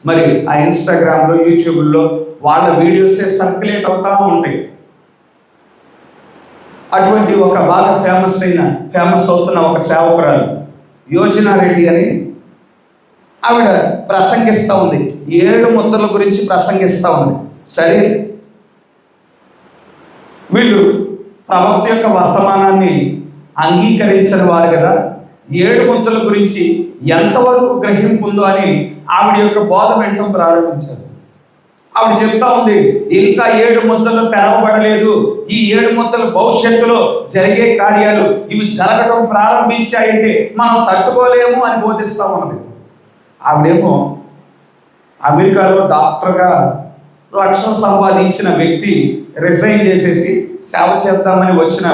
మరి ఆ ఇన్స్టాగ్రామ్లో, యూట్యూబ్లో వాళ్ళ వీడియోసే సర్క్యులేట్ అవుతూ ఉంటాయి. అటువంటి ఒక బాగా ఫేమస్ అవుతున్న ఒక సేవకురాలు యోజనారెడ్డి అని ఆవిడ ప్రసంగిస్తూ ఉంది. 7 ముద్రల గురించి ప్రసంగిస్తూ ఉంది. సరే, వీళ్ళు ప్రవక్త యొక్క వర్తమానాన్ని అంగీకరించిన వారు కదా, 7 ముద్రల గురించి ఎంతవరకు గ్రహింపు ఉందో అని ఆవిడ యొక్క బోధ వినటం ప్రారంభించారు. ఆవిడ చెప్తా ఉంది, ఇంకా 7 ముద్రలు తెరవబడలేదు, ఈ 7 ముద్రల భవిష్యత్తులో జరిగే కార్యాలు ఇవి జరగడం ప్రారంభించాయంటే మనం తట్టుకోలేము అని బోధిస్తూ ఉన్నది. ఆవిడేమో అమెరికాలో డాక్టర్గా లక్షలు సంపాదించిన వ్యక్తి రిజైన్ చేసేసి సేవ చేద్దామని వచ్చిన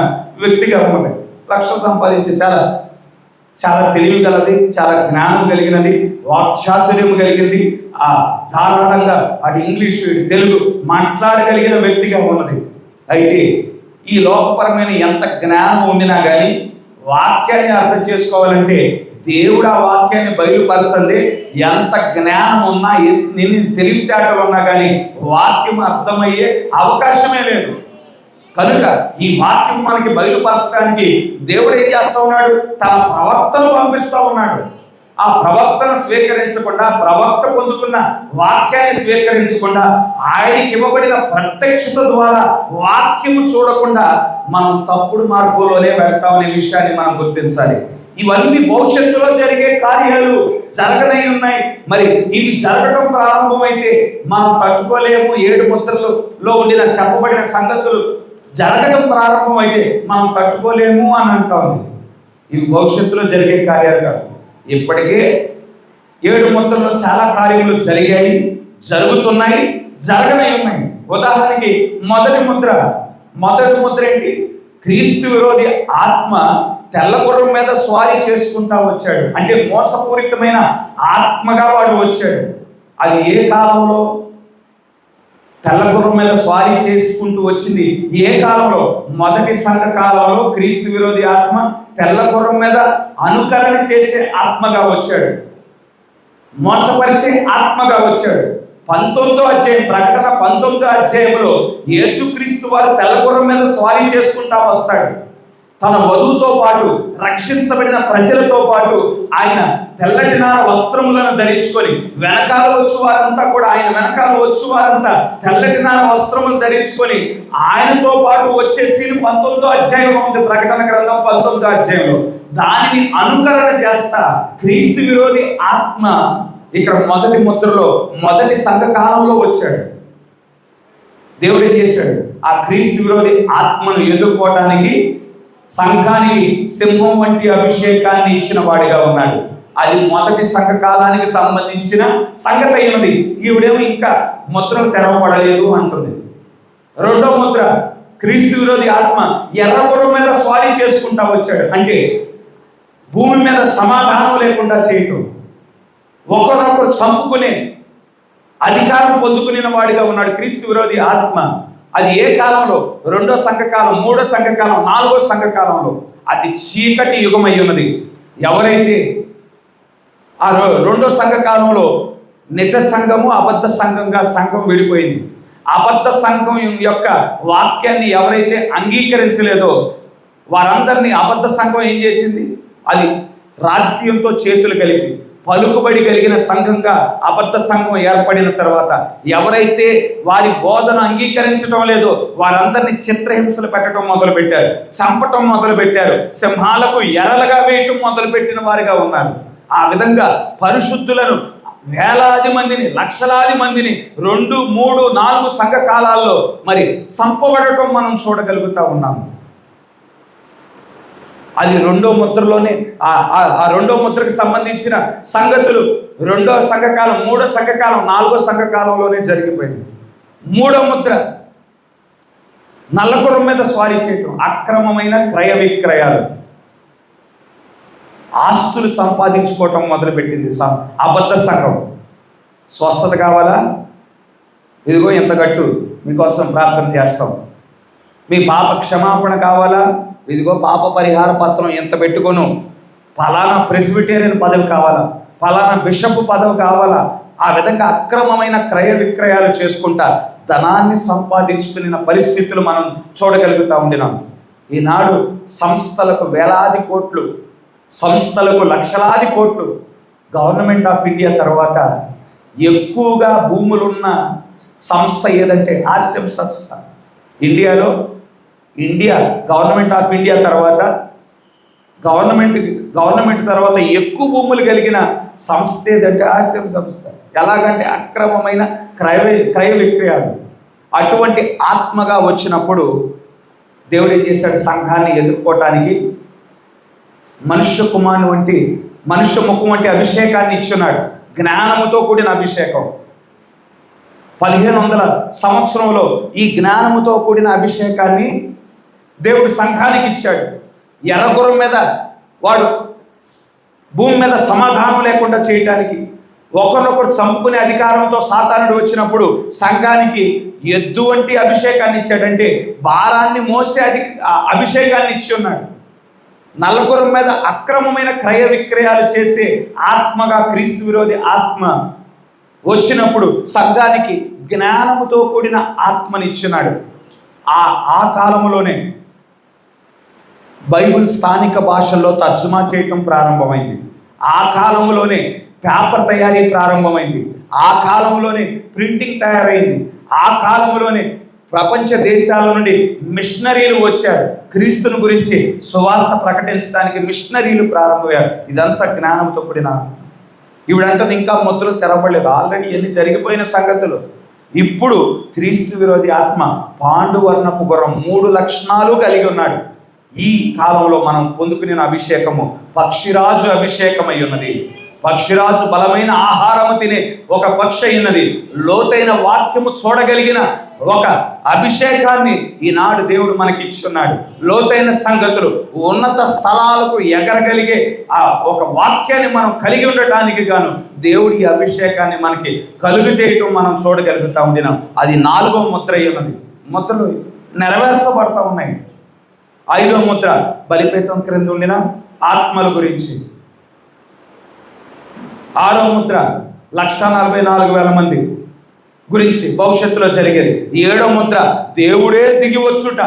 వ్యక్తిగా ఉన్నది. లక్షలు సంపాదించి చాలా తెలివి గలది, చాలా జ్ఞానం కలిగినది, వాక్చాతుర్యం కలిగింది, ఆ ధారాళంగా అటు ఇంగ్లీషు ఇటు తెలుగు మాట్లాడగలిగిన వ్యక్తిగా ఉన్నది. అయితే ఈ లోకపరమైన ఎంత జ్ఞానం ఉండినా కానీ వాక్యాన్ని అర్థం చేసుకోవాలంటే దేవుడు ఆ వాక్యాన్ని బయలుపరచండి. ఎంత జ్ఞానం ఉన్నా, ఎన్ని తెలివితేటలు ఉన్నా కానీ వాక్యం అర్థమయ్యే అవకాశమే లేదు. కనుక ఈ వాక్యం మనకి బయలుపరచడానికి దేవుడు ఏం చేస్తూ ఉన్నాడు? తన ప్రవక్తను పంపిస్తూ ఉన్నాడు. ఆ ప్రవక్తను స్వీకరించకుండా, ప్రవక్త పొందుకున్న వాక్యాన్ని స్వీకరించకుండా, ఆయనకి ఇవ్వబడిన ప్రత్యక్షత ద్వారా వాక్యము చూడకుండా మనం తప్పుడు మార్గంలోనే వెళ్తామనే విషయాన్ని మనం గుర్తించాలి. ఇవన్నీ భవిష్యత్తులో జరిగే కార్యాలు జరగనై ఉన్నాయి. మరి ఇవి జరగడం ప్రారంభమైతే మనం తట్టుకోలేము. 7 ముద్రలలో ఉండిన చెప్పబడిన సంగతులు జరగడం ప్రారంభమైతే మనం తట్టుకోలేము అని అంటా ఉంది. ఇవి భవిష్యత్తులో జరిగే కార్యాలు కాదు. ఇప్పటికే 7 ముద్రల్లో చాలా కార్యములు జరిగాయి, జరుగుతున్నాయి, జరగనై ఉన్నాయి. ఉదాహరణకి మొదటి ముద్ర ఏంటి? క్రీస్తు విరోధి ఆత్మ తెల్ల గుర్రం మీద స్వారీ చేసుకుంటా వచ్చాడు. అంటే మోసపూరితమైన ఆత్మగా వాడు వచ్చాడు. అది ఏ కాలంలో? తెల్ల గుర్రం మీద స్వారీ చేసుకుంటూ వచ్చింది ఏ కాలంలో? మొదటి సంఘ కాలంలో క్రీస్తు విరోధి ఆత్మ తెల్ల గుర్రం మీద అనుకరణ చేసే ఆత్మగా వచ్చాడు, మోసపరిచే ఆత్మగా వచ్చాడు. 19వ అధ్యాయం, ప్రకటన 19వ అధ్యాయంలో యేసుక్రీస్తు వారు తెల్ల గుర్రం మీద స్వారీ చేసుకుంటా వస్తాడు. తన వధువుతో పాటు, రక్షించబడిన ప్రజలతో పాటు ఆయన తెల్లటి నార వస్త్రములను ధరించుకొని, వెనకాల వచ్చు వారంతా కూడా ఆయన వెనకాల వచ్చు వారంతా తెల్లటి నార వస్త్రములు ధరించుకొని ఆయనతో పాటు వచ్చే సీన్ 19వ అధ్యాయంలో ఉంది. ప్రకటన గ్రంథం 19వ అధ్యాయంలో దానిని అనుకరణ చేస్తా క్రీస్తు విరోధి ఆత్మ ఇక్కడ మొదటి ముద్రలో మొదటి సంఘకాలంలో వచ్చాడు. దేవుడు ఏం చేశాడు? ఆ క్రీస్తు విరోధి ఆత్మను ఎదుర్కోవటానికి సంఘానికి సింహం వంటి అభిషేకాన్ని ఇచ్చిన వాడిగా ఉన్నాడు. అది మొదటి సంఘకాలానికి సంబంధించిన సంగతి అయినది. ఈవిడేమో ఇంకా ముద్రలు తెరవబడలేదు అంటుంది. 2వ ముద్ర, క్రీస్తు విరోధి ఆత్మ ఎర్ర గుర్రం మీద స్వారీ చేసుకుంటా వచ్చాడు. అంటే భూమి మీద సమాధానం లేకుండా చేయటం, ఒకరినొకరు చంపుకునే అధికారం పొందుకునే వాడిగా ఉన్నాడు క్రీస్తు విరోధి ఆత్మ. అది ఏ కాలంలో? 2వ సంఘకాలం, 3వ సంఘకాలం, 4వ సంఘకాలంలో. అది చీకటి యుగమై ఉన్నది. ఎవరైతే ఆ 2వ సంఘకాలంలో నిజ సంఘము అబద్ధ సంఘంగా సంఘం విడిపోయింది. అబద్ధ సంఘం యొక్క వాక్యాన్ని ఎవరైతే అంగీకరించలేదో వారందరినీ అబద్ధ సంఘం ఏం చేసింది? అది రాజకీయంతో చేతులు కలిపి పలుకుబడి కలిగిన సంఘంగా అబద్ధ సంఘం ఏర్పడిన తర్వాత ఎవరైతే వారి బోధన అంగీకరించడం లేదో వారందరినీ చిత్రహింసలు పెట్టడం మొదలుపెట్టారు, చంపటం మొదలుపెట్టారు, సింహాలకు ఎరలుగా వేయటం మొదలుపెట్టిన వారిగా ఉన్నారు. ఆ విధంగా పరిశుద్ధులను వేలాది మందిని, లక్షలాది మందిని 2, 3, 4 సంఘకాలాల్లో మరి చంపబడటం మనం చూడగలుగుతా ఉన్నాము. అది 2వ ముద్రలోనే ఆ 2వ ముద్రకు సంబంధించిన సంగతులు 2వ సంఘకాలం, 3వ సంఘకాలం, 4వ సంఘకాలంలోనే జరిగిపోయింది. 3వ ముద్ర నల్లగుర్రం మీద స్వారీ చేయటం, అక్రమమైన క్రయ విక్రయాలు, ఆస్తులు సంపాదించుకోవటం మొదలుపెట్టింది అబద్ధ సంఘం. స్వస్థత కావాలా? ఇదిగో ఇంత గట్టు మీకోసం ప్రార్థన చేస్తాం. మీ పాప క్షమాపణ కావాలా? ఇదిగో పాప పరిహార పత్రం ఎంత పెట్టుకోను. ఫలానా ప్రెస్బిటేరియన్ పదవి కావాలా? ఫలానా బిషప్ పదవి కావాలా? ఆ విధంగా అక్రమమైన క్రయ విక్రయాలు చేసుకుంటా ధనాన్ని సంపాదించుకునే పరిస్థితులు మనం చూడగలుగుతూ ఉండినాం. ఈనాడు సంస్థలకు వేలాది కోట్లు, సంస్థలకు లక్షలాది కోట్లు. గవర్నమెంట్ ఆఫ్ ఇండియా తర్వాత ఎక్కువగా భూములున్న సంస్థ ఏదంటే ఆర్సిఎం సంస్థ. ఇండియా గవర్నమెంట్ ఆఫ్ ఇండియా తర్వాత గవర్నమెంట్ తర్వాత ఎక్కువ భూములు కలిగిన సంస్థ ఏదంటే ఆర్సిఎం సంస్థ. ఎలాగంటే అక్రమమైన క్రయ విక్రయాలు. అటువంటి ఆత్మగా వచ్చినప్పుడు దేవుడు ఏం చేశాడు? సంఘాన్ని ఎదుర్కోవటానికి మనుష్య ముఖం వంటి అభిషేకాన్ని ఇచ్చున్నాడు. జ్ఞానముతో కూడిన అభిషేకం. 1500 సంవత్సరంలో ఈ జ్ఞానముతో కూడిన అభిషేకాన్ని దేవుడు సంఘానికి ఇచ్చాడు. ఎర్రగుర్రం మీద వాడు భూమి మీద సమాధానం లేకుండా చేయటానికి, ఒకరినొకరు చంపుకునే అధికారంతో సాతానుడు వచ్చినప్పుడు సంఘానికి ఎద్దు వంటి అభిషేకాన్ని ఇచ్చాడంటే భారాన్ని మోసే అభిషేకాన్ని ఇచ్చి ఉన్నాడు. నల్లగుర్రం మీద అక్రమమైన క్రయ విక్రయాలు చేసే ఆత్మగా క్రీస్తు విరోధి ఆత్మ వచ్చినప్పుడు సంఘానికి జ్ఞానముతో కూడిన ఆత్మనిచ్చినాడు. ఆ కాలంలోనే బైబిల్ స్థానిక భాషల్లో తర్జుమా చేయటం ప్రారంభమైంది. ఆ కాలంలోనే పేపర్ తయారీ ప్రారంభమైంది. ఆ కాలంలోనే ప్రింటింగ్ తయారైంది. ఆ కాలంలోనే ప్రపంచ దేశాల నుండి మిషనరీలు వచ్చారు. క్రీస్తుని గురించి సువార్త ప్రకటించడానికి మిషనరీలు ప్రారంభమయ్యారు. ఇదంతా జ్ఞానంతో కూడిన. ఈవిడంటది ఇంకా ముద్రలు తెరవబడలేదు, ఆల్రెడీ ఎన్ని జరిగిపోయిన సంగతులు. ఇప్పుడు క్రీస్తు విరోధి ఆత్మ పాండువర్ణపు గుర్రం 3 లక్షణాలు కలిగి ఉన్నాడు. ఈ కాలంలో మనం పొందుకునే అభిషేకము పక్షిరాజు అభిషేకం అయి ఉన్నది. పక్షిరాజు బలమైన ఆహారము తినే ఒక పక్షి అయినది. లోతైన వాక్యము చూడగలిగిన ఒక అభిషేకాన్ని ఈనాడు దేవుడు మనకి ఇచ్చుకున్నాడు. లోతైన సంగతులు, ఉన్నత స్థలాలకు ఎగరగలిగే ఆ ఒక వాక్యాన్ని మనం కలిగి ఉండటానికి గాను దేవుడి అభిషేకాన్ని మనకి కలుగు చేయటం మనం చూడగలుగుతా ఉండినాం. అది 4వ ముద్ర అయి ఉన్నది. ముద్రలు నెరవేర్చబడతా ఉన్నాయి. 5వ ముద్ర బలిపీఠం క్రింద ఉండిన ఆత్మల గురించి. 6వ ముద్ర 1,44,000 మంది గురించి భవిష్యత్తులో జరిగేది. 7వ ముద్ర దేవుడే దిగి వచ్చుట.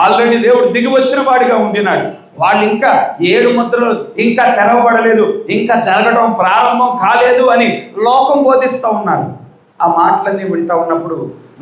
ఆల్రెడీ దేవుడు దిగి వచ్చిన వాడిగా ఉండినాడు. వాళ్ళు ఇంకా 7 ముద్రలు ఇంకా తెరవబడలేదు, ఇంకా జరగడం ప్రారంభం కాలేదు అని లోకం బోధిస్తూ ఉన్నారు. ఆ మాటలన్నీ వింటూ ఉన్నప్పుడు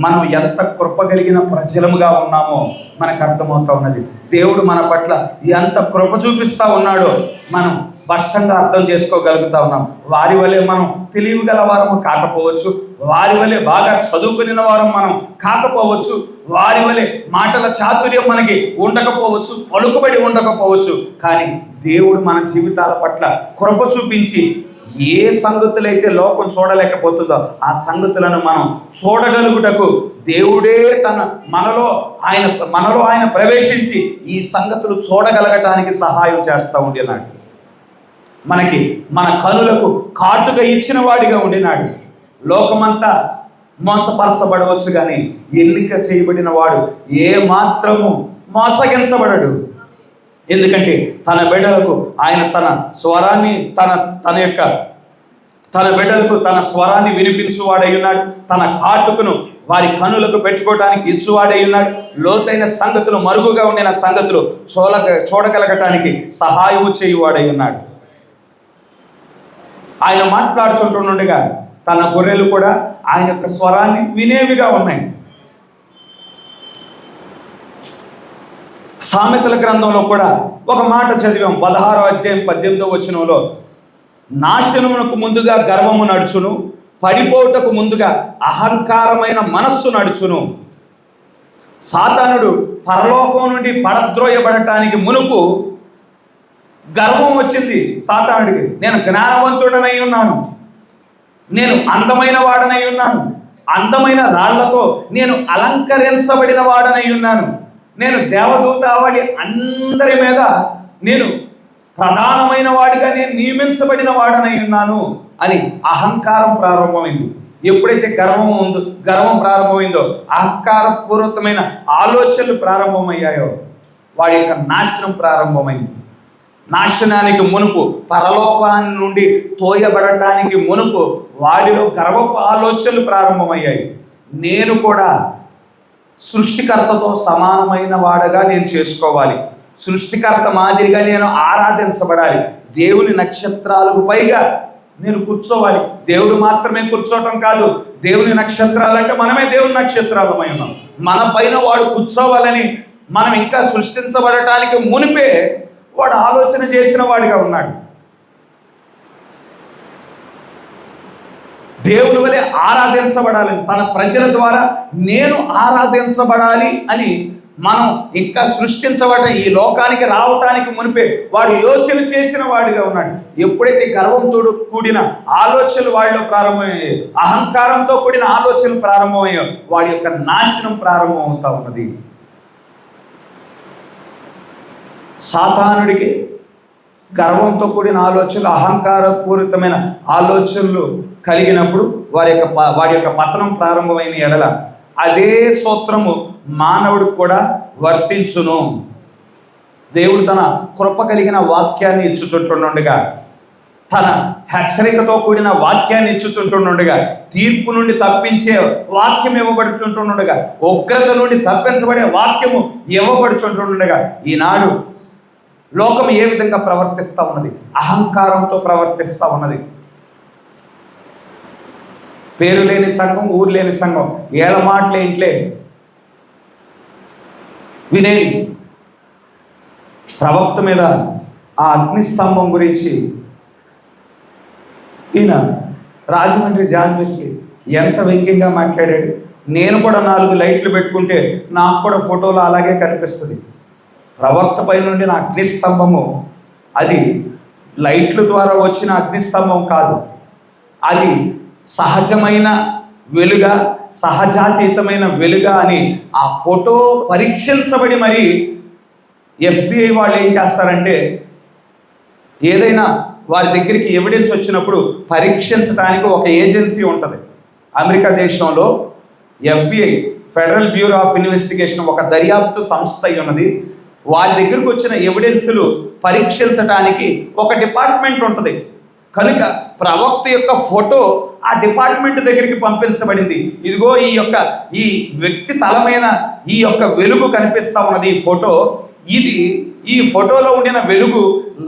మనం ఎంత కృప కలిగిన ప్రజలముగా ఉన్నామో మనకు అర్థమవుతా ఉన్నది. దేవుడు మన పట్ల ఎంత కృప చూపిస్తూ ఉన్నాడో మనం స్పష్టంగా అర్థం చేసుకోగలుగుతా ఉన్నాం. వారి వలె మనం తెలివిగల వారము కాకపోవచ్చు, వారి వలె బాగా చదువుకున్న వారం మనం కాకపోవచ్చు, వారి వలె మాటల చాతుర్యం మనకి ఉండకపోవచ్చు, పలుకుబడి ఉండకపోవచ్చు. కానీ దేవుడు మన జీవితాల పట్ల కృప చూపించి ఏ సంగతులైతే లోకం చూడలేకపోతుందో ఆ సంగతులను మనం చూడగలుగుటకు దేవుడే మనలో ఆయన ప్రవేశించి ఈ సంగతులు చూడగలగటానికి సహాయం చేస్తూ ఉండినాడు. మనకి మన కనులకు కాటుగా ఇచ్చిన వాడిగా ఉండినాడు. లోకమంతా మోసపరచబడవచ్చు, కానీ ఎన్నిక చేయబడిన వాడు ఏ మాత్రము మోసగించబడడు. ఎందుకంటే తన బిడ్డలకు ఆయన తన స్వరాన్ని తన బిడ్డలకు తన స్వరాన్ని వినిపించువాడై ఉన్నాడు. తన కాటుకును వారి కనులకు పెట్టుకోవడానికి ఇచ్చువాడై ఉన్నాడు. లోతైన సంగతులు, మరుగుగా ఉండిన సంగతులు చూడగలగటానికి సహాయము చేయువాడై ఉన్నాడు. ఆయన మాట్లాడుచుంటుండగా తన గొర్రెలు కూడా ఆయన యొక్క స్వరాన్ని వినేవిగా ఉన్నాయి. సామెతల గ్రంథంలో కూడా ఒక మాట చదివాం. 16వ అధ్యాయం 18వ వచనంలో, నాశనమునకు ముందుగా గర్వము నడుచును, పడిపోవుటకు ముందుగా అహంకారమైన మనస్సు నడుచును. సాతానుడు పరలోకం నుండి పడద్రోయబడటానికి మునుపు గర్వం వచ్చింది సాతానుడికి. నేను జ్ఞానవంతుడనై ఉన్నాను, నేను అందమైన వాడనై ఉన్నాను, అందమైన రాళ్లతో నేను అలంకరించబడిన వాడనై ఉన్నాను, నేను దేవదూత వాడి అందరి మీద నేను ప్రధానమైన వాడిగా నేను నియమించబడిన వాడనై ఉన్నాను అని అహంకారం ప్రారంభమైంది. ఎప్పుడైతే గర్వం ప్రారంభమైందో, అహంకారపూర్వకమైన ఆలోచనలు ప్రారంభమయ్యాయో వాడి యొక్క నాశనం ప్రారంభమైంది. నాశనానికి మునుపు, పరలోకాన్ని నుండి తోయబడటానికి మునుపు వాడిలో గర్వపు ఆలోచనలు ప్రారంభమయ్యాయి. నేను కూడా సృష్టికర్తతో సమానమైన వాడగా నేను చేసుకోవాలి, సృష్టికర్త మాదిరిగా నేను ఆరాధించబడాలి, దేవుని నక్షత్రాలకు పైగా నేను కూర్చోవాలి. దేవుడు మాత్రమే కూర్చోవటం కాదు, దేవుని నక్షత్రాలంటే మనమే దేవుని నక్షత్రాలమై ఉన్నాం. మన పైన వాడు కూర్చోవాలని మనం ఇంకా సృష్టించబడటానికి మునిపే వాడు ఆలోచన చేసిన వాడిగా ఉన్నాడు. దేవుని వలె ఆరాధించబడాలని, తన ప్రజల ద్వారా నేను ఆరాధించబడాలి అని మనం ఇంకా సృష్టించబడ్డ ఈ లోకానికి రావటానికి మునిపే వాడు యోచన చేసిన వాడిగా ఉన్నాడు. ఎప్పుడైతే గర్వంతో కూడిన ఆలోచనలు వాడిలో ప్రారంభమయ్యాయో, అహంకారంతో కూడిన ఆలోచనలు ప్రారంభమయ్యాయో వాడి యొక్క నాశనం ప్రారంభం అవుతా ఉన్నది. సాతానుడికి గర్వంతో కూడిన ఆలోచనలు, అహంకారపూరితమైన ఆలోచనలు కలిగినప్పుడు వాడి యొక్క పతనం ప్రారంభమైన ఎడల అదే సూత్రము మానవుడికి కూడా వర్తించును. దేవుడు తన కృప కలిగిన వాక్యాన్ని ఇచ్చుచుంటుండగా, తన హెచ్చరికతో కూడిన వాక్యాన్ని ఇచ్చుచుంటుండగా, తీర్పు నుండి తప్పించే వాక్యం ఇవ్వబడుచుంటుండగా, ఉగ్రత నుండి తప్పించబడే వాక్యము ఇవ్వబడుచుంటుండగా, ఈనాడు లోకం ఏ విధంగా ప్రవర్తిస్తూ ఉన్నది? అహంకారంతో ప్రవర్తిస్తూ ఉన్నది. పేరు లేని సంఘం, ఊరు లేని సంఘం, ఏళ్ళ మాటలే ఇంట్లే వినేది. ప్రవక్త మీద ఆ అగ్నిస్తంభం గురించి ఈయన రాజమండ్రి జాన్ వెస్లీ ఎంత వ్యంగ్యంగా మాట్లాడాడు. నేను కూడా 4 లైట్లు పెట్టుకుంటే నాకు కూడా ఫోటోలో అలాగే కనిపిస్తుంది. ప్రవక్త పై నుండి నా అగ్నిస్తంభము అది లైట్ల ద్వారా వచ్చిన అగ్నిస్తంభం కాదు, అది సహజమైన వెలుగా, సహజాతీతమైన వెలుగా అని ఆ ఫోటో పరీక్షించబడి మరి FBI వాళ్ళు ఏం చేస్తారంటే, ఏదైనా వారి దగ్గరికి ఎవిడెన్స్ వచ్చినప్పుడు పరీక్షించడానికి ఒక ఏజెన్సీ ఉంటుంది. అమెరికా దేశంలో FBI, federal bureau of investigation, ఒక దర్యాప్తు సంస్థ ఉన్నది. వారి దగ్గరకు వచ్చిన ఎవిడెన్సులు పరీక్షించడానికి ఒక డిపార్ట్మెంట్ ఉంటుంది. కనుక ప్రవక్త యొక్క ఫోటో ఆ డిపార్ట్మెంట్ దగ్గరికి పంపించబడింది. ఇదిగో ఈ వ్యక్తి తల మీద ఈ యొక్క వెలుగు కనిపిస్తూ ఉన్నది. ఈ ఫోటో ఈ ఫోటోలో ఉండిన వెలుగు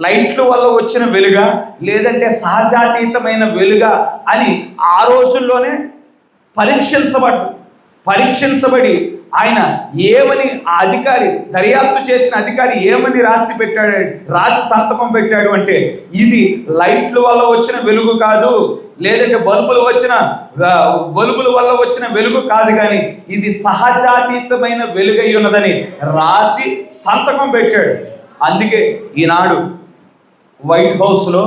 లైట్ల వల్ల వచ్చిన వెలుగా, లేదంటే సహజాతీతమైన వెలుగా అని ఆ రోజుల్లోనే పరీక్షించబడి ఆయన ఏమని, ఆ అధికారి, దర్యాప్తు చేసిన అధికారి ఏమని రాసి సంతకం పెట్టాడు అంటే, ఇది లైట్ల వల్ల వచ్చిన వెలుగు కాదు, లేదంటే బల్బుల వల్ల వచ్చిన వెలుగు కాదు, కానీ ఇది సహజాతీతమైన వెలుగై ఉన్నదని రాసి సంతకం పెట్టాడు. అందుకే ఈనాడు వైట్ హౌస్లో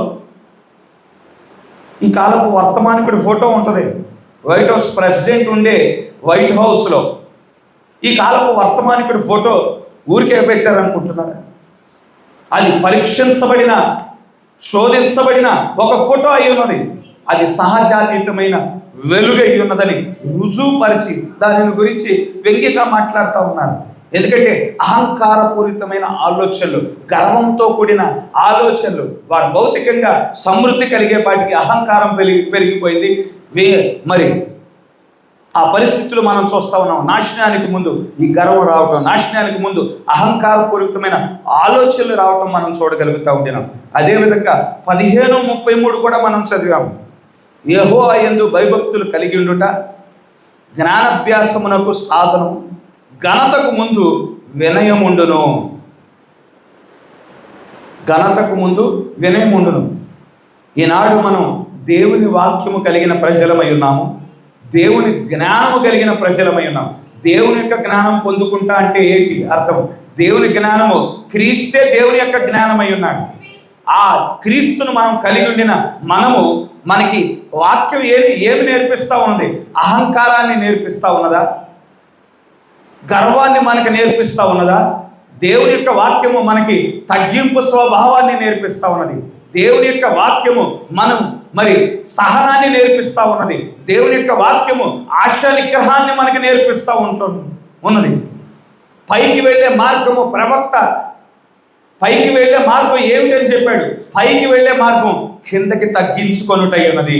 ఈ కాలపు వర్తమానికుడి ఫోటో ఉంటుంది. వైట్ హౌస్ ప్రెసిడెంట్ ఉండే వైట్ హౌస్లో ఈ కాలపు వర్తమానికుడి ఫోటో ఊరికే పెట్టారనుకుంటున్నారా? అది పరీక్షించబడిన, శోధించబడిన ఒక ఫోటో అయి ఉన్నది. అది సహజాతీతమైన వెలుగై ఉన్నదని రుజువుపరిచి దానిని గురించి వ్యంగ్యంగా మాట్లాడుతూ ఉన్నారు. ఎందుకంటే అహంకారపూరితమైన ఆలోచనలు, గర్వంతో కూడిన ఆలోచనలు, వారు భౌతికంగా సమృద్ధి కలిగేపాటికి అహంకారం పెరిగిపోయింది. మరి ఆ పరిస్థితులు మనం చూస్తూ ఉన్నాం. నాశనానికి ముందు ఈ గర్వం రావటం, నాశనానికి ముందు అహంకారపూరితమైన ఆలోచనలు రావటం మనం చూడగలుగుతూ ఉండినాం. అదేవిధంగా 15:33 కూడా మనం చదివాము. యెహోవా యందు భయభక్తులు కలిగి ఉండుట జ్ఞానాభ్యాసమునకు సాధనం, ఘనతకు ముందు వినయముండును. ఘనతకు ముందు వినయముండును. ఈనాడు మనం దేవుని వాక్యము కలిగిన ప్రజలమై ఉన్నాము. దేవుని జ్ఞానము కలిగిన ప్రజలమై ఉన్నాం. దేవుని యొక్క జ్ఞానం పొందుకుంటా అంటే ఏంటి అర్థం? దేవుని జ్ఞానము, క్రీస్తే దేవుని యొక్క జ్ఞానమై ఉన్నాడు. ఆ క్రీస్తును మనం కలిగి ఉండిన మనకి వాక్యం ఏమి నేర్పిస్తూ ఉన్నది? అహంకారాన్ని నేర్పిస్తూ ఉన్నదా? గర్వాన్ని మనకి నేర్పిస్తూ ఉన్నదా? దేవుని యొక్క వాక్యము మనకి తగ్గింపు స్వభావాన్ని నేర్పిస్తూ ఉన్నది. దేవుని యొక్క వాక్యము మరి సహనాన్ని నేర్పిస్తూ ఉన్నది. దేవుని యొక్క వాక్యము ఆశా నిగ్రహాన్ని మనకి నేర్పిస్తూ ఉన్నది. పైకి వెళ్ళే మార్గము, ప్రవక్త పైకి వెళ్ళే మార్గం ఏమిటని చెప్పాడు? పైకి వెళ్ళే మార్గం కిందకి తగ్గించుకొనుటై ఉన్నది.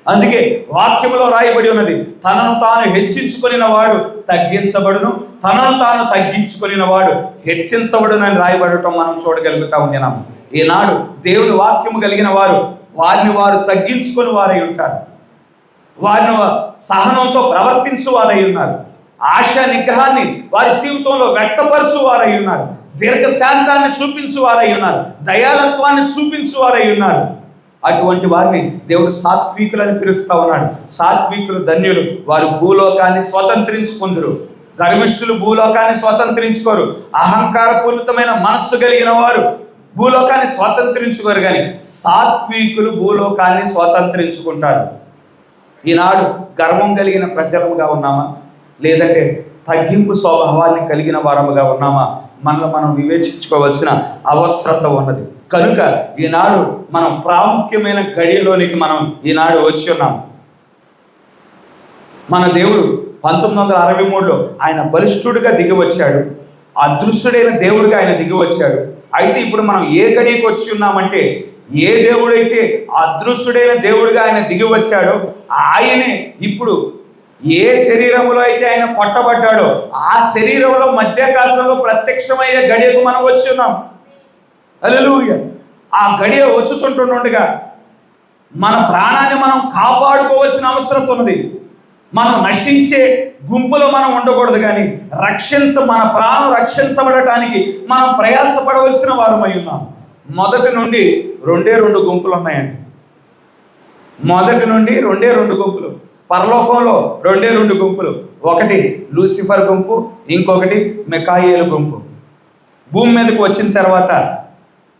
అందుకే వాక్యములో రాయబడి ఉన్నది, తనను తాను హెచ్చించుకొనిన వాడు తగ్గించబడును, తనను తాను తగ్గించుకొనిన వాడు హెచ్చించబడును అని రాయబడటం మనం చూడగలుగుతూ ఉంటున్నాము. ఈనాడు దేవుని వాక్యము కలిగిన వారిని వారు తగ్గించుకొని వారై ఉంటారు. వారిని సహనంతో ప్రవర్తించు వారై ఉన్నారు. ఆశా నిగ్రహాన్ని వారి జీవితంలో వ్యక్తపరచు వారై ఉన్నారు. దీర్ఘశాంతాన్ని చూపించు వారై ఉన్నారు. దయాళత్వాన్ని చూపించు వారై ఉన్నారు. అటువంటి వారిని దేవుడు సాత్వికులని పిలుస్తూ ఉన్నాడు. సాత్వికులు ధన్యులు, వారు భూలోకాన్ని స్వతంత్రించుకుందరు. గర్విష్ఠులు భూలోకాన్ని స్వతంత్రించుకోరు. అహంకారపూరితమైన మనస్సు కలిగిన వారు భూలోకాన్ని స్వతంత్రించుకోరు, కానీ సాత్వికులు భూలోకాన్ని స్వతంత్రించుకుంటారు. ఈనాడు గర్వం కలిగిన ప్రజలముగా ఉన్నామా, లేదంటే తగ్గింపు స్వభావాన్ని కలిగిన వారముగా ఉన్నామా? మనలో మనం వివేచించుకోవాల్సిన అవసరత ఉన్నది. కనుక ఈనాడు మనం ప్రాముఖ్యమైన గడియలోనికి మనం ఈనాడు వచ్చి ఉన్నాం. మన దేవుడు 1963లో ఆయన బలిష్ఠుడిగా దిగి వచ్చాడు. అదృశ్యుడైన దేవుడిగా ఆయన దిగి వచ్చాడు. అయితే ఇప్పుడు మనం ఏ గడియకి వచ్చి ఉన్నామంటే, ఏ దేవుడైతే అదృశ్యుడైన దేవుడిగా ఆయన దిగి వచ్చాడో ఆయనే ఇప్పుడు ఏ శరీరంలో అయితే ఆయన కొట్టబడ్డాడో ఆ శరీరంలో మధ్యాకాశంలో ప్రత్యక్షమయ్యే గడియకు మనం వచ్చి ఉన్నాం. హల్లెలూయా. ఆ గడియ వచ్చుచుంటుండగా మన ప్రాణాన్ని మనం కాపాడుకోవాల్సిన అవసరం ఉన్నది. మనం నశించే గుంపులో మనం ఉండకూడదు, కానీ మన ప్రాణం రక్షించబడటానికి మనం ప్రయాసపడవలసిన వారమై ఉన్నాం. మొదటి నుండి రెండు గుంపులు ఉన్నాయండి. మొదటి నుండి రెండు గుంపులు. పరలోకంలో రెండు గుంపులు. ఒకటి లూసిఫర్ గుంపు, ఇంకొకటి మిఖాయేలు గుంపు. భూమి మీదకు వచ్చిన తర్వాత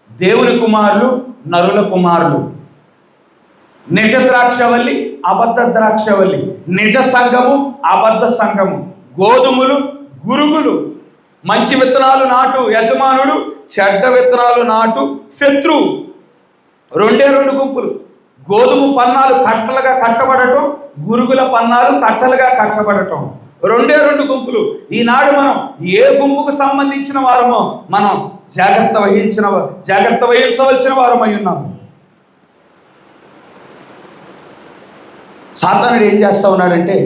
దేవుని కుమారులు, నరుల కుమారులు, నిజ ద్రాక్షవల్లి, అబద్ధ ద్రాక్షవల్లి, నిజ సంఘము, అబద్ధ సంఘము, గోధుమలు, గురుగులు, మంచి విత్తనాలు నాటు యజమానుడు, చెడ్డ విత్తనాలు నాటు శత్రువు. రెండు గుంపులు. గోధుమ పన్నాలు కట్టలుగా కట్టబడటం, గురుగుల పన్నాలు కట్టలుగా కట్టబడటం. రెండు గుంపులు. ఈనాడు మనం ఏ గుంపుకు సంబంధించిన వారమో మనం జాగ్రత్త వహించవలసిన వారమై ఉన్నాము. సాతానుడు ఏం చేస్తూ ఉన్నాడంటే,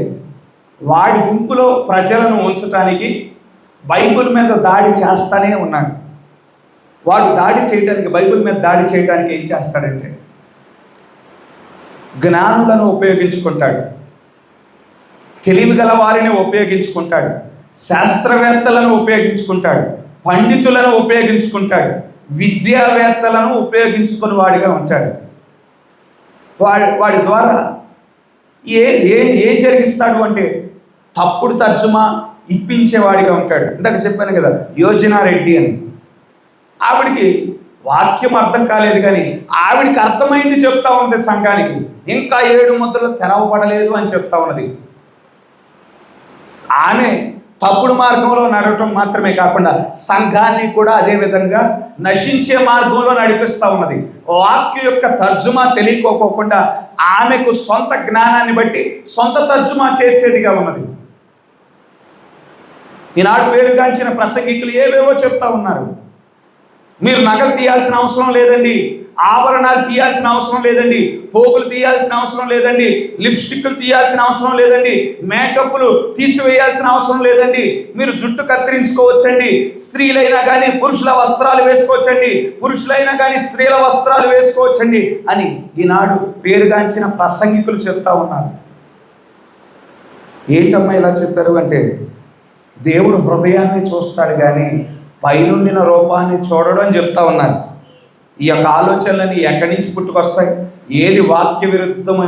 వాడి గుంపులో ప్రజలను ఉంచటానికి బైబిల్ మీద దాడి చేస్తానే ఉన్నాడు. వాడు బైబిల్ మీద దాడి చేయడానికి ఏం చేస్తాడంటే, జ్ఞానులను ఉపయోగించుకుంటాడు, తెలివి గల వారిని ఉపయోగించుకుంటాడు, శాస్త్రవేత్తలను ఉపయోగించుకుంటాడు, పండితులను ఉపయోగించుకుంటాడు, విద్యావేత్తలను ఉపయోగించుకుని వాడిగా ఉంటాడు. వాడి ద్వారా ఏం జరిగిస్తాడు అంటే తప్పుడు తర్జుమా ఇప్పించేవాడిగా ఉంటాడు. ఇందాక చెప్పాను కదా, యోజనారెడ్డి అని. ఆవిడికి వాక్యం అర్థం కాలేదు, కానీ ఆవిడికి అర్థమైంది చెప్తా ఉన్నది సంఘానికి. ఇంకా 7 ముద్రలు తెరవబడలేదు అని చెప్తా ఉన్నది. ఆమె తప్పుడు మార్గంలో నడవటం మాత్రమే కాకుండా సంఘాన్ని కూడా అదే విధంగా నశించే మార్గంలో నడిపిస్తూ ఉన్నది. వాక్యం యొక్క తర్జుమా తెలియకోకుండా ఆమెకు సొంత జ్ఞానాన్ని బట్టి సొంత తర్జుమా చేసేదిగా ఉన్నది. ఈనాడు పేరుగాంచిన ప్రసంగికులు ఏవేవో చెప్తా ఉన్నారు. మీరు నగలు తీయాల్సిన అవసరం లేదండి, ఆభరణాలు తీయాల్సిన అవసరం లేదండి, పోగులు తీయాల్సిన అవసరం లేదండి, లిప్స్టిక్లు తీయాల్సిన అవసరం లేదండి, మేకప్లు తీసివేయాల్సిన అవసరం లేదండి, మీరు జుట్టు కత్తిరించుకోవచ్చండి, స్త్రీలైనా కానీ పురుషుల వస్త్రాలు వేసుకోవచ్చండి, పురుషులైనా కానీ స్త్రీల వస్త్రాలు వేసుకోవచ్చండి అని ఈనాడు పేరుగాంచిన ప్రసంగికులు చెప్తా ఉన్నారు. ఏంటమ్మా ఇలా చెప్పారు అంటే, దేవుడు హృదయాన్ని చూస్తాడు కానీ పైనుండిన రూపాన్ని చూడడం అని చెప్తా ఉన్నారు. ఈ యొక్క ఆలోచనలని ఎక్కడి నుంచి పుట్టుకొస్తాయి? ఏది వాక్య విరుద్ధమో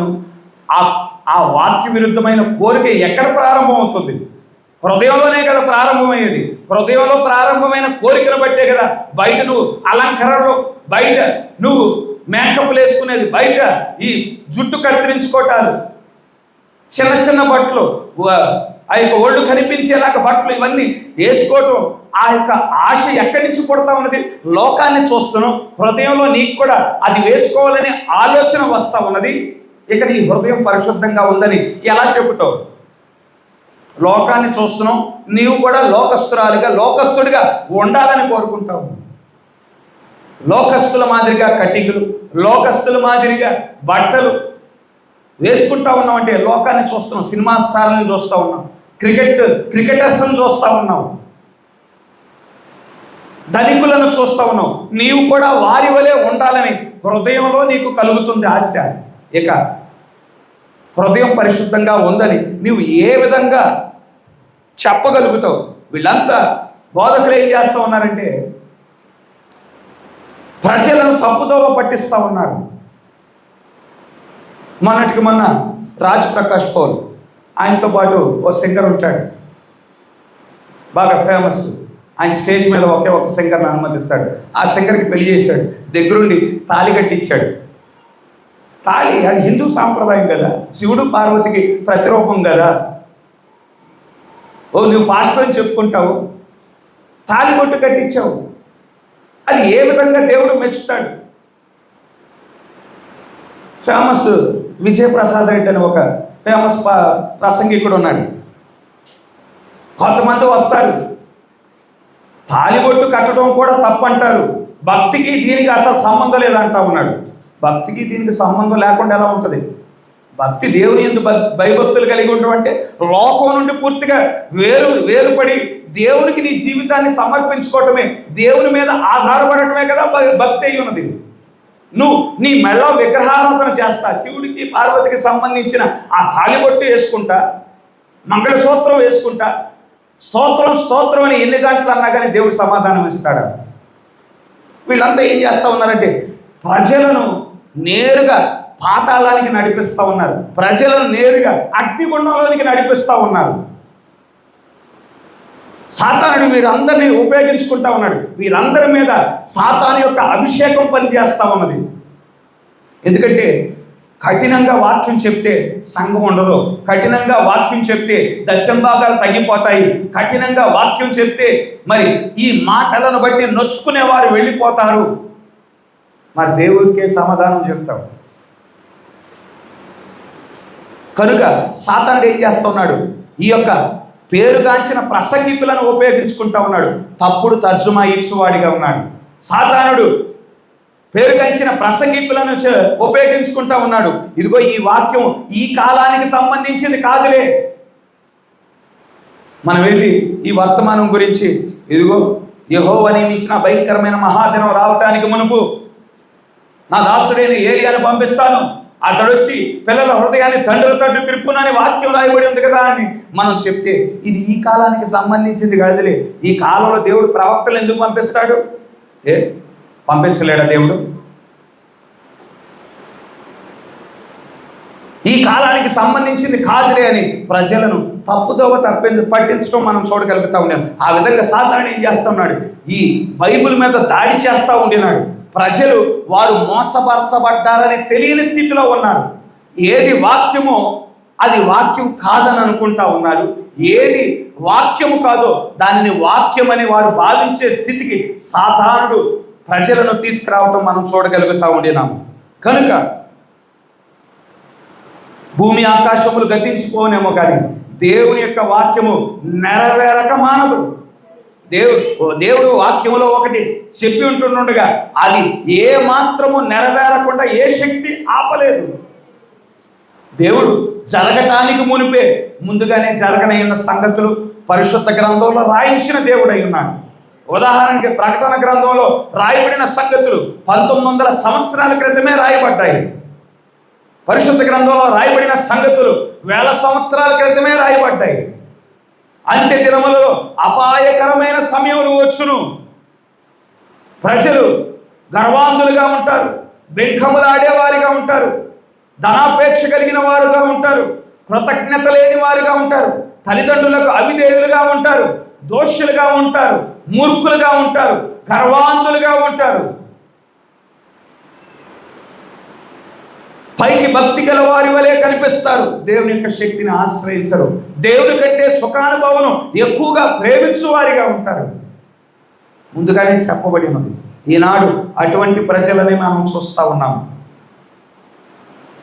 ఆ వాక్య విరుద్ధమైన కోరిక ఎక్కడ ప్రారంభం అవుతుంది? హృదయంలోనే కదా ప్రారంభమయ్యేది. హృదయంలో ప్రారంభమైన కోరికను బట్టే కదా బయట నువ్వు అలంకరణలో, బయట నువ్వు మేకప్లు వేసుకునేది, బయట ఈ జుట్టు కత్తిరించుకోవటాలు, చిన్న చిన్న బట్టలు, ఆ యొక్క ఒళ్ళు కనిపించేలాగా బట్టలు ఇవన్నీ వేసుకోవటం, ఆ యొక్క ఆశ ఎక్కడి నుంచి పుడతా ఉన్నది? లోకాన్ని చూస్తున్నాం, హృదయంలో నీకు కూడా అది వేసుకోవాలనే ఆలోచన వస్తూ ఉన్నది. ఇక నీ హృదయం పరిశుద్ధంగా ఉందని ఎలా చెబుతావు? లోకాన్ని చూస్తున్నాం, నీవు కూడా లోకస్తుడిగా ఉండాలని కోరుకుంటావు. లోకస్తుల మాదిరిగా కటింగులు, లోకస్తుల మాదిరిగా బట్టలు వేసుకుంటా ఉన్నాం. అంటే లోకాన్ని చూస్తున్నాం, సినిమా స్టార్లను చూస్తూ ఉన్నాం, క్రికెటర్స్ని చూస్తూ ఉన్నాం, ధనికులను చూస్తూ ఉన్నావు. నీవు కూడా వారి వలె ఉండాలని హృదయంలో నీకు కలుగుతుంది ఆశ. ఇక హృదయం పరిశుద్ధంగా ఉందని నీవు ఏ విధంగా చెప్పగలుగుతావు? వీళ్ళంతా బోధకులు ఏం చేస్తూ ఉన్నారంటే ప్రజలను తప్పుదోవ పట్టిస్తూ ఉన్నారు. మొన్నటికి మొన్న రాజ్ ప్రకాష్ పౌల్, ఆయనతో పాటు ఓ సింగర్ ఉంటాడు, బాగా ఫేమస్. ఆయన స్టేజ్ మీద ఒకే ఒక సింగర్ని అనుమతిస్తాడు. ఆ సింగర్కి పెళ్లి చేశాడు, దగ్గరుండి తాళి కట్టించాడు. తాళి అది హిందూ సాంప్రదాయం కదా, శివుడు పార్వతికి ప్రతిరూపం కదా. నువ్వు పాస్టర్ అని చెప్పుకుంటావు, తాళి కొట్టు కట్టించావు. అది ఏ విధంగా దేవుడు మెచ్చుతాడు? ఫేమస్ విజయప్రసాద్ రెడ్డి అని ఒక ఫేమస్ ప్రసంగికుడు ఉన్నాడు. కొంతమంది వస్తారు, తాలిబొట్టు కట్టడం కూడా తప్పంటారు, భక్తికి దీనికి అసలు సంబంధం లేదంటా ఉన్నాడు. భక్తికి దీనికి సంబంధం లేకుండా ఎలా ఉంటుంది? భక్తి దేవుని యందు భయభక్తులు కలిగి ఉండడం అంటే లోకం నుండి పూర్తిగా వేరుపడి దేవునికి నీ జీవితాన్ని సమర్పించుకోవటమే, దేవుని మీద ఆధారపడటమే కదా భక్తి అయి ఉన్నది. నువ్వు నీ మెళ్ళ విగ్రహారాధన చేస్తా, శివుడికి పార్వతికి సంబంధించిన ఆ తాలిబొట్టు వేసుకుంటా, మంగళసూత్రం వేసుకుంటా స్తోత్రం స్తోత్రం అని ఎన్ని గంటలు అన్నా కానీ దేవుడు సమాధానం ఇస్తాడు. వీళ్ళంతా ఏం చేస్తూ ఉన్నారంటే ప్రజలను నేరుగా పాతాళానికి నడిపిస్తూ ఉన్నారు, ప్రజలను నేరుగా అగ్నిగుండంలోనికి నడిపిస్తూ ఉన్నారు. సాతానుడు వీరందరినీ ఉపయోగించుకుంటా ఉన్నాడు. వీరందరి మీద సాతాను యొక్క అభిషేకం పనిచేస్తూ ఉన్నది. ఎందుకంటే కఠినంగా వాక్యం చెప్తే సంఘం ఉండదు, కఠినంగా వాక్యం చెప్తే దశంభాగాలు తగ్గిపోతాయి, కఠినంగా వాక్యం చెప్తే మరి ఈ మాటలను బట్టి నొచ్చుకునే వారు వెళ్ళిపోతారు. మరి దేవుడికే సమాధానం చెప్తాం. కనుక సాతానుడు ఏం చేస్తూ ఉన్నాడు? ఈ యొక్క పేరుగాంచిన ప్రసంగికులను ఉపయోగించుకుంటా ఉన్నాడు, తప్పుడు తర్జుమా ఇచ్చువాడిగా ఉన్నాడు. సాతానుడు పేరుగాంచిన ప్రసంగికులను ఉపయోగించుకుంటా ఉన్నాడు. ఇదిగో ఈ వాక్యం ఈ కాలానికి సంబంధించింది కాదులే. మనం వెళ్ళి ఈ వర్తమానం గురించి, ఇదిగో యెహోవా నియమించిన భయంకరమైన మహాదినం రావటానికి మునుపు నా దాసుడైన ఏలియాను పంపిస్తాను, అతడు వచ్చి పిల్లల హృదయాన్ని తండ్రుల తట్టు త్రిప్పునని వాక్యం రాయబడి ఉంది కదా అని మనం చెప్తే ఇది ఈ కాలానికి సంబంధించింది కాదులే. ఈ కాలంలో దేవుడు ప్రవక్తలు ఎందుకు పంపిస్తాడు? పంపించలేడా దేవుడు? ఈ కాలానికి సంబంధించింది కాదులే అని ప్రజలను తప్పుదోవ పట్టించడం మనం చూడగలుగుతా ఉన్నాం. ఆ విధంగా సాతానుడు ఏం చేస్తున్నాడు? ఈ బైబిల్ మీద దాడి చేస్తూ ఉండినాడు. ప్రజలు వారు మోసపరచబడ్డారని తెలియని స్థితిలో ఉన్నారు. ఏది వాక్యమో అది వాక్యం కాదని అనుకుంటా ఉన్నారు, ఏది వాక్యము కాదో దానిని వాక్యమని వారు భావించే స్థితికి సాతానుడు ప్రజలను తీసుకురావటం మనం చూడగలుగుతా ఉండినాము. కనుక భూమి ఆకాశములు గతించిపోనేమో కానీ దేవుని యొక్క వాక్యము నెరవేరక మానదు. దేవుడు వాక్యములో ఒకటి చెప్పి ఉంటుండగా అది ఏ మాత్రము నెరవేరకుండా ఏ శక్తి ఆపలేదు. దేవుడు జరగటానికి మునిపే ముందుగానే జరగనయ్యున్న సంగతులు పరిశుద్ధ గ్రంథంలో రాయించిన దేవుడై ఉన్నాడు. ఉదాహరణకి ప్రకటన గ్రంథంలో రాయబడిన సంగతులు 1900 సంవత్సరాల క్రితమే రాయబడ్డాయి. పరిశుద్ధ గ్రంథంలో రాయబడిన సంగతులు 1000 సంవత్సరాల క్రితమే రాయబడ్డాయి. అంత్య దినములలో అపాయకరమైన సమయములు వచ్చును. ప్రజలు గర్వాంధులుగా ఉంటారు, బెంకములాడేవారిగా ఉంటారు, ధనాపేక్ష కలిగిన వారుగా ఉంటారు, కృతజ్ఞత లేని వారుగా ఉంటారు, తల్లిదండ్రులకు అవిధేయులుగా ఉంటారు, దోషులుగా ఉంటారు, మూర్ఖులుగా ఉంటారు, గర్వాంధులుగా ఉంటారు. పైకి భక్తి గల వారి వలె కనిపిస్తారు, దేవుని యొక్క శక్తిని ఆశ్రయించరు, దేవుని కంటే సుఖానుభవం ఎక్కువగా ప్రేమించు వారిగా ఉంటారు. ముందుగానే చెప్పబడి ఉన్నది. ఈనాడు అటువంటి ప్రజలని మనం చూస్తూ ఉన్నాము.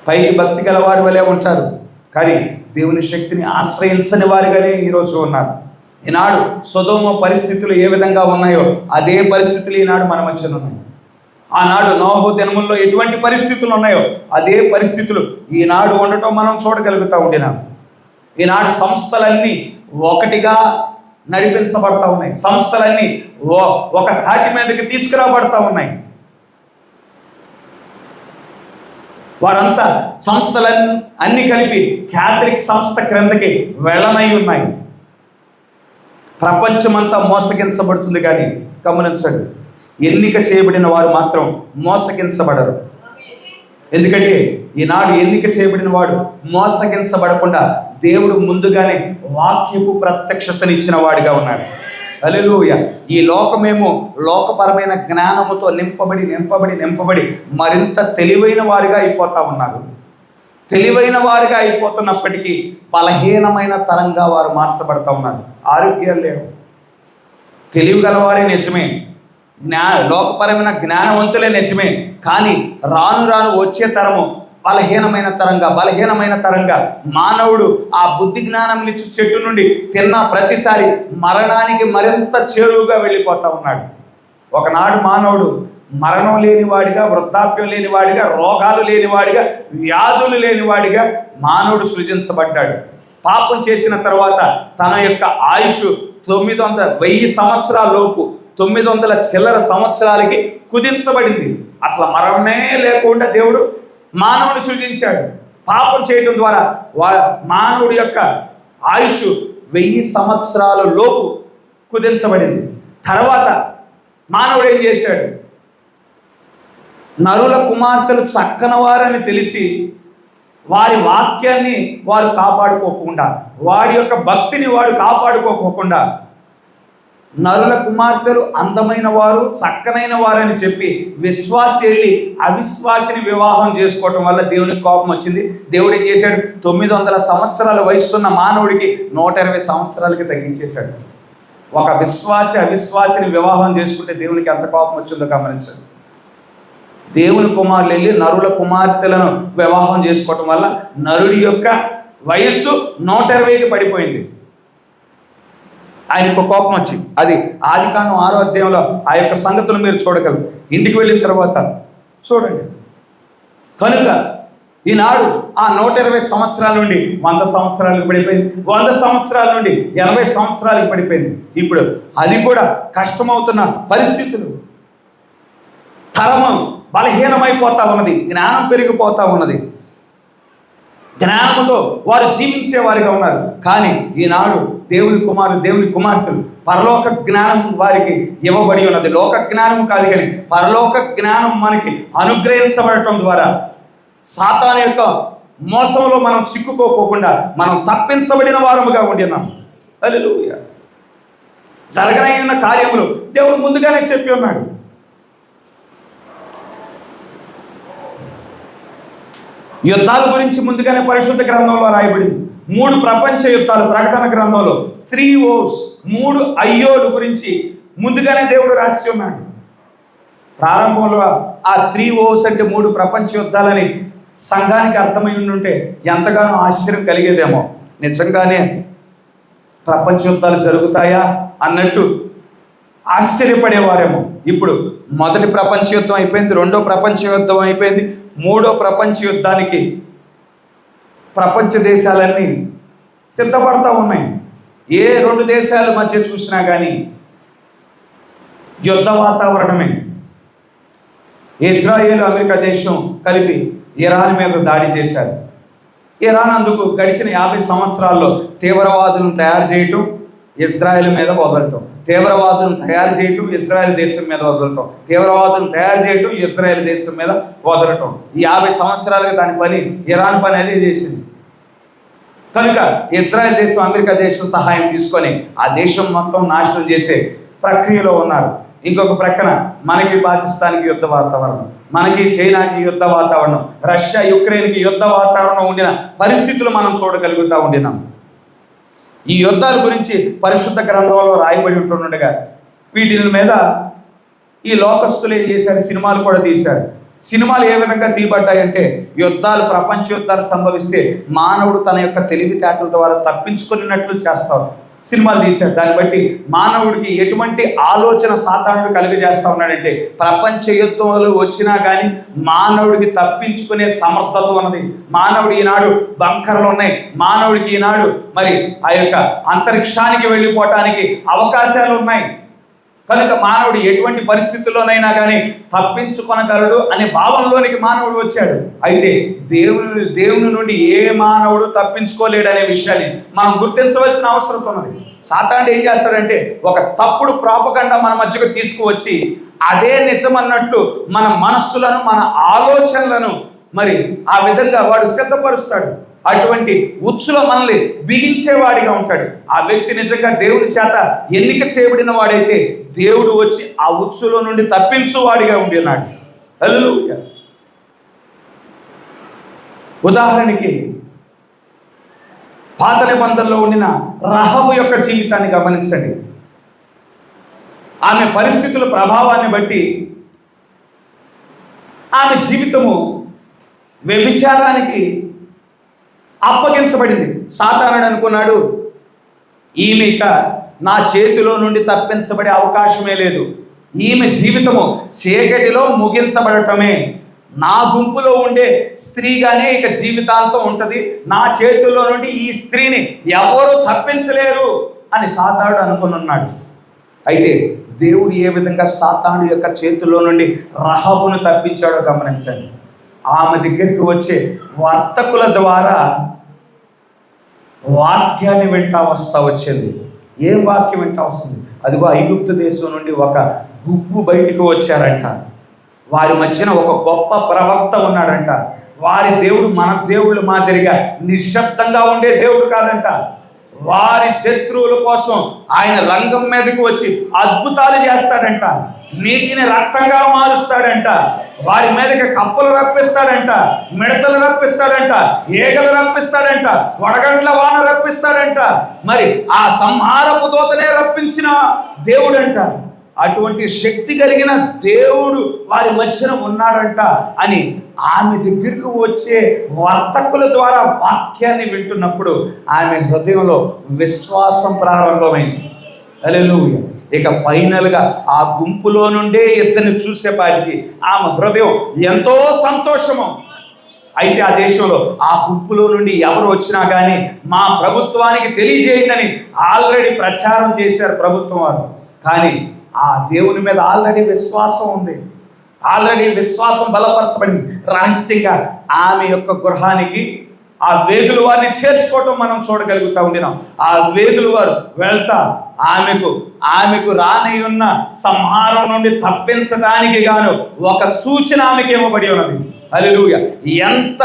పైకి భక్తి గల వారి వలె ఉంటారు, కానీ దేవుని శక్తిని ఆశ్రయించని వారిగానే ఈరోజు ఉన్నారు. ఈనాడు సొదొమ పరిస్థితులు ఏ విధంగా ఉన్నాయో అదే పరిస్థితులు ఈనాడు మన మధ్యన ఉన్నాయి. ఆనాడు నోహు దినముల్లో ఎటువంటి పరిస్థితులు ఉన్నాయో అదే పరిస్థితులు ఈనాడు ఉండటం మనం చూడగలుగుతూ ఉండినాం. ఈనాడు సంస్థలన్నీ ఒకటిగా నడిపించబడతా ఉన్నాయి, సంస్థలన్నీ ఒక తాటి మీదకి తీసుకురాబడతా ఉన్నాయి. వారంతా సంస్థలన్నీ అన్ని కలిపి క్యాథలిక్ సంస్థ క్రిందకి వెళ్ళనై ఉన్నాయి. ప్రపంచమంతా మోసగించబడుతుంది, కానీ గమనించండి, ఎన్నిక చేయబడిన వారు మాత్రం మోసగించబడరు. ఎందుకంటే ఈనాడు ఎన్నిక చేయబడిన వాడు మోసగించబడకుండా దేవుడు ముందుగానే వాక్యపు ప్రత్యక్షతనిచ్చిన వాడిగా ఉన్నాడు. హల్లెలూయా. ఈ లోకమేమో లోకపరమైన జ్ఞానముతో నింపబడి నింపబడి నింపబడి మరింత తెలివైన వారిగా అయిపోతూ ఉన్నారు. తెలివైన వారిగా అయిపోతున్నప్పటికీ బలహీనమైన తరంగా వారు మార్చబడతా ఉన్నారు. ఆరోగ్యాలు లేవు. తెలివి గలవారే నిజమే, లోకపరమైన జ్ఞానవంతులే నిజమే, కానీ రాను రాను వచ్చే తరము బలహీనమైన తరంగా మానవుడు ఆ బుద్ధి జ్ఞానం ఇచ్చు చెట్టు నుండి తిన్న ప్రతిసారి మరణానికి మరింత చేరువుగా వెళ్ళిపోతూ ఉన్నాడు. ఒకనాడు మానవుడు మరణం లేనివాడిగా, వృద్ధాప్యం లేనివాడిగా, రోగాలు లేనివాడిగా, వ్యాధులు లేనివాడిగా మానవుడు సృజించబడ్డాడు. పాపం చేసిన తర్వాత తన యొక్క ఆయుష్ 1000 సంవత్సరాల లోపు 900 చిల్లర సంవత్సరాలకి కుదించబడింది. అసలు మరణమే లేకుండా దేవుడు మానవుని సృజించాడు. పాపం చేయడం ద్వారా మానవుడి యొక్క ఆయుష్ 1000 సంవత్సరాల లోపు కుదించబడింది. తర్వాత మానవుడు ఏం చేశాడు? నరుల కుమార్తెలు చక్కనవారని తెలిసి వారి వాక్యాన్ని వారు కాపాడుకోకుండా, వాడి యొక్క భక్తిని వాడు కాపాడుకోకుండా, నరుల కుమార్తెలు అందమైన వారు, చక్కనైన వారని చెప్పి విశ్వాసి వెళ్ళి అవిశ్వాసిని వివాహం చేసుకోవటం వల్ల దేవునికి కోపం వచ్చింది. దేవుడు ఏం చేశాడు? 900 సంవత్సరాల వయసున్న మానవుడికి 120 సంవత్సరాలకి తగ్గించేశాడు. ఒక విశ్వాసి అవిశ్వాసిని వివాహం చేసుకుంటే దేవునికి ఎంత కోపం వచ్చిందో గమనించండి. దేవుని కుమారులు వెళ్ళి నరుల కుమార్తెలను వివాహం చేసుకోవటం వల్ల నరుడి యొక్క వయస్సు 120కి పడిపోయింది. ఆయనకు కోపం వచ్చి, అది ఆదికాండం 6వ అధ్యాయంలో ఆ యొక్క సంగతులు మీరు చూడగలరు. ఇంటికి వెళ్ళిన తర్వాత చూడండి. కనుక ఈనాడు ఆ 120 సంవత్సరాల నుండి 100 సంవత్సరాలకు పడిపోయింది, 100 సంవత్సరాల నుండి 80 సంవత్సరాలకు పడిపోయింది. ఇప్పుడు అది కూడా కష్టమవుతున్న పరిస్థితులు. తరము బలహీనమైపోతా ఉన్నది, జ్ఞానం పెరిగిపోతా ఉన్నది. జ్ఞానముతో వారు జీవించే వారిగా ఉన్నారు. కానీ ఈనాడు దేవుని కుమారులు, దేవుని కుమార్తెలు పరలోక జ్ఞానం వారికి ఇవ్వబడి ఉన్నది. లోక జ్ఞానం కాదు, కానీ పరలోక జ్ఞానం మనకి అనుగ్రహించబడటం ద్వారా సాతాను యొక్క మోసంలో మనం చిక్కుకోకుండా మనం తప్పించబడిన వారముగా ఉండినాం. హల్లెలూయా. జరగనైన కార్యములు దేవుడు ముందుగానే చెప్పి ఉన్నాడు. యుద్ధాల గురించి ముందుగానే పరిశుద్ధ గ్రంథంలో రాయబడింది. 3 ప్రపంచ యుద్ధాలు ప్రకటన గ్రంథంలో 3 wars, 3 అయ్యోల గురించి ముందుగానే దేవుడు రాసి ఉన్నాడు. ప్రారంభంలో ఆ 3 wars అంటే 3 ప్రపంచ యుద్ధాలని సంఘానికి అర్థమై ఉంటే ఎంతగానో ఆశ్చర్యం కలిగేదేమో. నిజంగానే ప్రపంచ యుద్ధాలు జరుగుతాయా అన్నట్టు ఆశ్చర్యపడేవారేమో. ఇప్పుడు మొదటి ప్రపంచ యుద్ధం అయిపోయింది, 2వ ప్రపంచ యుద్ధం అయిపోయింది, 3వ ప్రపంచ యుద్ధానికి ప్రపంచ దేశాలన్నీ సిద్ధపడతా ఉన్నాయి. ఏ 2 దేశాల మధ్య చూసినా కానీ యుద్ధ వాతావరణమే. ఇజ్రాయేల్ అమెరికా దేశం కలిపి ఇరాన్ మీద దాడి చేశారు. ఇరాన్ అందుకు గడిచిన 50 సంవత్సరాల్లో తీవ్రవాదులను తయారు చేయటం, ఇజ్రాయెల్ మీద వదలటం, తీవ్రవాదులను తయారు చేయటం, ఇజ్రాయెల్ దేశం మీద వదలటం, తీవ్రవాదులను తయారు చేయటం, ఇజ్రాయెల్ దేశం మీద వదలటం. ఈ 50 సంవత్సరాలుగా దాని పని, ఇరాన్ పని అదే చేసింది. కనుక ఇజ్రాయెల్ దేశం అమెరికా దేశం సహాయం తీసుకొని ఆ దేశం మొత్తం నాశనం చేసే ప్రక్రియలో ఉన్నారు. ఇంకొక ప్రక్కన మనకి పాకిస్తాన్కి యుద్ధ వాతావరణం, మనకి చైనాకి యుద్ధ వాతావరణం, రష్యా యుక్రెయిన్కి యుద్ధ వాతావరణం ఉండిన పరిస్థితులు మనం చూడగలుగుతూ ఉండినాం. ఈ యుద్ధాల గురించి పరిశుద్ధ గ్రంథంలో రాయబడి ఉంటుండగా వీటి మీద ఈ లోకస్తులు ఏం చేశారు? సినిమాలు కూడా తీశారు. సినిమాలు ఏ విధంగా తీయబడ్డాయంటే, యుద్ధాలు, ప్రపంచ యుద్ధాలు సంభవిస్తే మానవుడు తన యొక్క తెలివితేటల ద్వారా తప్పించుకున్నట్లు చేస్తారు. సినిమాలు తీశారు. దాన్ని బట్టి మానవుడికి ఎటువంటి ఆలోచన సాతానుడు కలిగజేస్తా ఉన్నాడంటే, ప్రపంచ యుద్ధాలు వచ్చినా కానీ మానవుడికి తప్పించుకునే సమర్థత ఉన్నది. మానవుడు ఈనాడు బంకర్లు ఉన్నాయి. మానవుడికి ఈనాడు మరి ఆ యొక్క అంతరిక్షానికి వెళ్ళిపోవటానికి అవకాశాలు ఉన్నాయి. కనుక మానవుడు ఎటువంటి పరిస్థితుల్లోనైనా కానీ తప్పించుకొనగలడు అనే భావంలోనికి మానవుడు వచ్చాడు. అయితే దేవుని నుండి ఏ మానవుడు తప్పించుకోలేడనే విషయాన్ని మనం గుర్తించవలసిన అవసరం ఉన్నది. సాతానుడు ఏం చేస్తాడంటే, ఒక తప్పుడు ప్రాపగండ మన మధ్యకు తీసుకువచ్చి అదే నిజమన్నట్లు మన మనస్సులను, మన ఆలోచనలను మరి ఆ విధంగా వాడు సిద్ధపరుస్తాడు. అటువంటి ఉచ్చులో మనల్ని బిగించేవాడిగా ఉంటాడు. ఆ వ్యక్తి నిజంగా దేవుని చేత ఎన్నిక చేయబడిన వాడైతే దేవుడు వచ్చి ఆ ఉచ్చులో నుండి తప్పించువాడిగా ఉండినాడు. హల్లెలూయా. ఉదాహరణకి పాత నిబంధనలో ఉండిన రహబు యొక్క జీవితాన్ని గమనించండి. ఆమె పరిస్థితుల ప్రభావాన్ని బట్టి ఆమె జీవితము వ్యభిచారానికి అప్పగించబడింది. సాతానుడు అనుకున్నాడు, ఈమె ఇక నా చేతిలో నుండి తప్పించబడే అవకాశమే లేదు, ఈమె జీవితము చీకటిలో ముగించబడటమే, నా గుంపులో ఉండే స్త్రీగానే ఇక జీవితాంతం ఉంటుంది, నా చేతుల్లో నుండి ఈ స్త్రీని ఎవరు తప్పించలేరు అని సాతానుడు అనుకున్నాడు. అయితే దేవుడు ఏ విధంగా సాతానుడు యొక్క చేతుల్లో నుండి రహబును తప్పించాడో గమనించండి. ఆమె దగ్గరికి వచ్చే వర్తకుల ద్వారా వాక్యాన్ని వింటా వచ్చింది. ఏం వాక్యం వింటా వస్తుంది? అదిగో ఐగుప్తు దేశం నుండి ఒక గుంపు బయటకు వచ్చారంట. వారి మధ్యన ఒక గొప్ప ప్రవక్త ఉన్నాడంట. వారి దేవుడు మన దేవుళ్ళు మాదిరిగా నిశ్శబ్దంగా ఉండే దేవుడు కాదంట. వారి శత్రువుల కోసం ఆయన రంగం మీదకి వచ్చి అద్భుతాలు చేస్తాడంట. నీటిని రక్తంగా మారుస్తాడంట. వారి మీదకి కప్పలు రప్పిస్తాడంట, మిడతలు రప్పిస్తాడంట, ఈగలు రప్పిస్తాడంట, వడగండ్ల వాన రప్పిస్తాడంట. మరి ఆ సంహారపు దూతనే రప్పించిన దేవుడంట. అటువంటి శక్తి కలిగిన దేవుడు వారి మధ్యన ఉన్నాడంట అని ఆమె దగ్గరకు వచ్చే వర్తకుల ద్వారా వాక్యాన్ని వింటున్నప్పుడు ఆమె హృదయంలో విశ్వాసం ప్రారంభమైంది. హల్లెలూయా. ఇక ఫైనల్గా ఆ గుంపులో నుండే ఇద్దరిని చూసేపాటికి ఆమె హృదయం ఎంతో సంతోషము. అయితే ఆ దేశంలో ఆ గుంపులో నుండి ఎవరు వచ్చినా కానీ మా ప్రభుత్వానికి తెలియజేయండి అని ఆల్రెడీ ప్రచారం చేశారు ప్రభుత్వం వారు. కానీ ఆ దేవుని మీద ఆల్రెడీ విశ్వాసం ఉంది, ఆల్రెడీ విశ్వాసం బలపరచబడింది. రహస్యంగా ఆమె యొక్క గృహానికి ఆ వేగులు వారిని చేర్చుకోవటం మనం చూడగలుగుతూ ఉండినాం. ఆ వేగులు వారు వెళ్తా ఆమెకు రానయ్యున్న సంహారం నుండి తప్పించడానికి గాను ఒక సూచన ఆమెకి ఇవ్వబడి ఉన్నది. హల్లెలూయా. ఎంత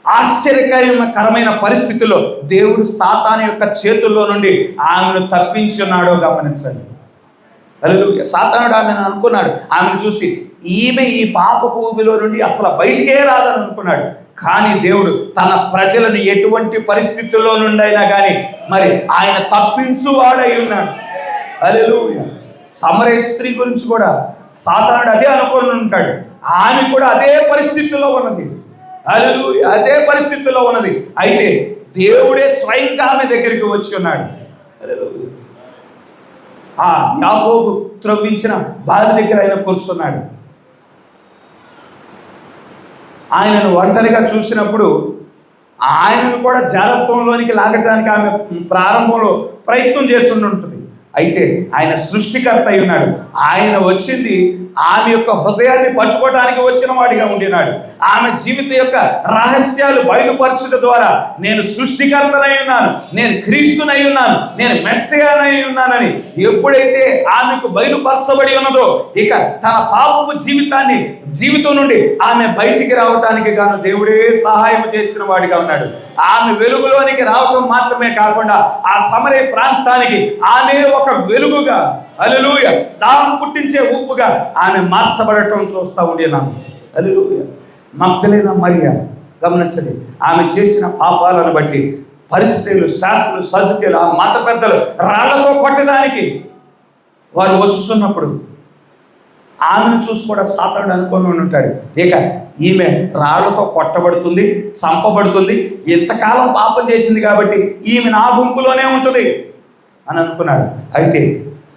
ఆశ్చర్యకరమైన పరిస్థితుల్లో దేవుడు సాతాను యొక్క చేతుల్లో నుండి ఆమెను తప్పించి ఉన్నాడో గమనించండి. హల్లెలూయా. సాతానుడు ఆమెను అనుకున్నాడు, ఆమెను చూసి ఈమె ఈ పాపపు ఊబిలో నుండి అసలు బయటికే రాదని అనుకున్నాడు. కానీ దేవుడు తన ప్రజలను ఎటువంటి పరిస్థితుల్లో నుండైనా కానీ మరి ఆయన తప్పించువాడై ఉన్నాడు. హల్లెలూయా. సమరయ స్త్రీ గురించి కూడా సాతానుడు అదే అనుకొని ఉంటాడు. ఆమె కూడా అదే పరిస్థితుల్లో ఉన్నది. హల్లెలూయా. అదే పరిస్థితుల్లో ఉన్నది. అయితే దేవుడే స్వయంగా ఆమె దగ్గరికి వచ్చి ఉన్నాడు. హల్లెలూయా. ఆ యాకోబు త్రవ్వించిన బావి దగ్గర ఆయన కూర్చున్నాడు. ఆయనను ఒంటరిగా చూసినప్పుడు ఆయనను కూడా జాగ్రత్తలోనికి లాగటానికి ఆమె ప్రారంభంలో ప్రయత్నం చేస్తుంటుంది. అయితే ఆయన సృష్టికర్త అయి ఉన్నాడు. ఆయన వచ్చింది ఆమె యొక్క హృదయాన్ని పట్టుకోవడానికి వచ్చిన వాడిగా ఉండినాడు. ఆమె జీవిత యొక్క రహస్యాలు బయలుపరచుట ద్వారా నేను సృష్టికర్తనై ఉన్నాను, నేను క్రీస్తునై ఉన్నాను, నేను మెస్సయానై ఉన్నానని ఎప్పుడైతే ఆమెకు బయలుపరచబడి ఉన్నదో ఇక తన పాపపు జీవితం నుండి ఆమె బయటికి రావటానికి గాను దేవుడే సహాయం చేసిన వాడిగా ఉన్నాడు. ఆమె వెలుగులోనికి రావటం మాత్రమే కాకుండా ఆ సమరయ ప్రాంతానికి ఆమె ఒక వెలుగుగా, హల్లెలూయా, దాహం పుట్టించే ఉప్పుగా ఆమె మార్చబడటం చూస్తూ ఉండేనాము. హల్లెలూయా. మగ్దలేన మరియ గమనించండి, ఆమె చేసిన పాపాలను బట్టి పరిసయ్యులు, శాస్త్రులు, సద్దుకేయులు, ఆ మత పెద్దలు రాళ్లతో కొట్టడానికి వారు వచ్చుతున్నప్పుడు ఆమెను చూసి కూడా సాతానుడు అనుకొని ఉంటాడు, ఇక ఈమె రాళ్లతో కొట్టబడుతుంది, చంపబడుతుంది, ఇంతకాలం పాపం చేసింది కాబట్టి ఈమె నా గుంపులోనే ఉంటుంది అని అనుకున్నాడు. అయితే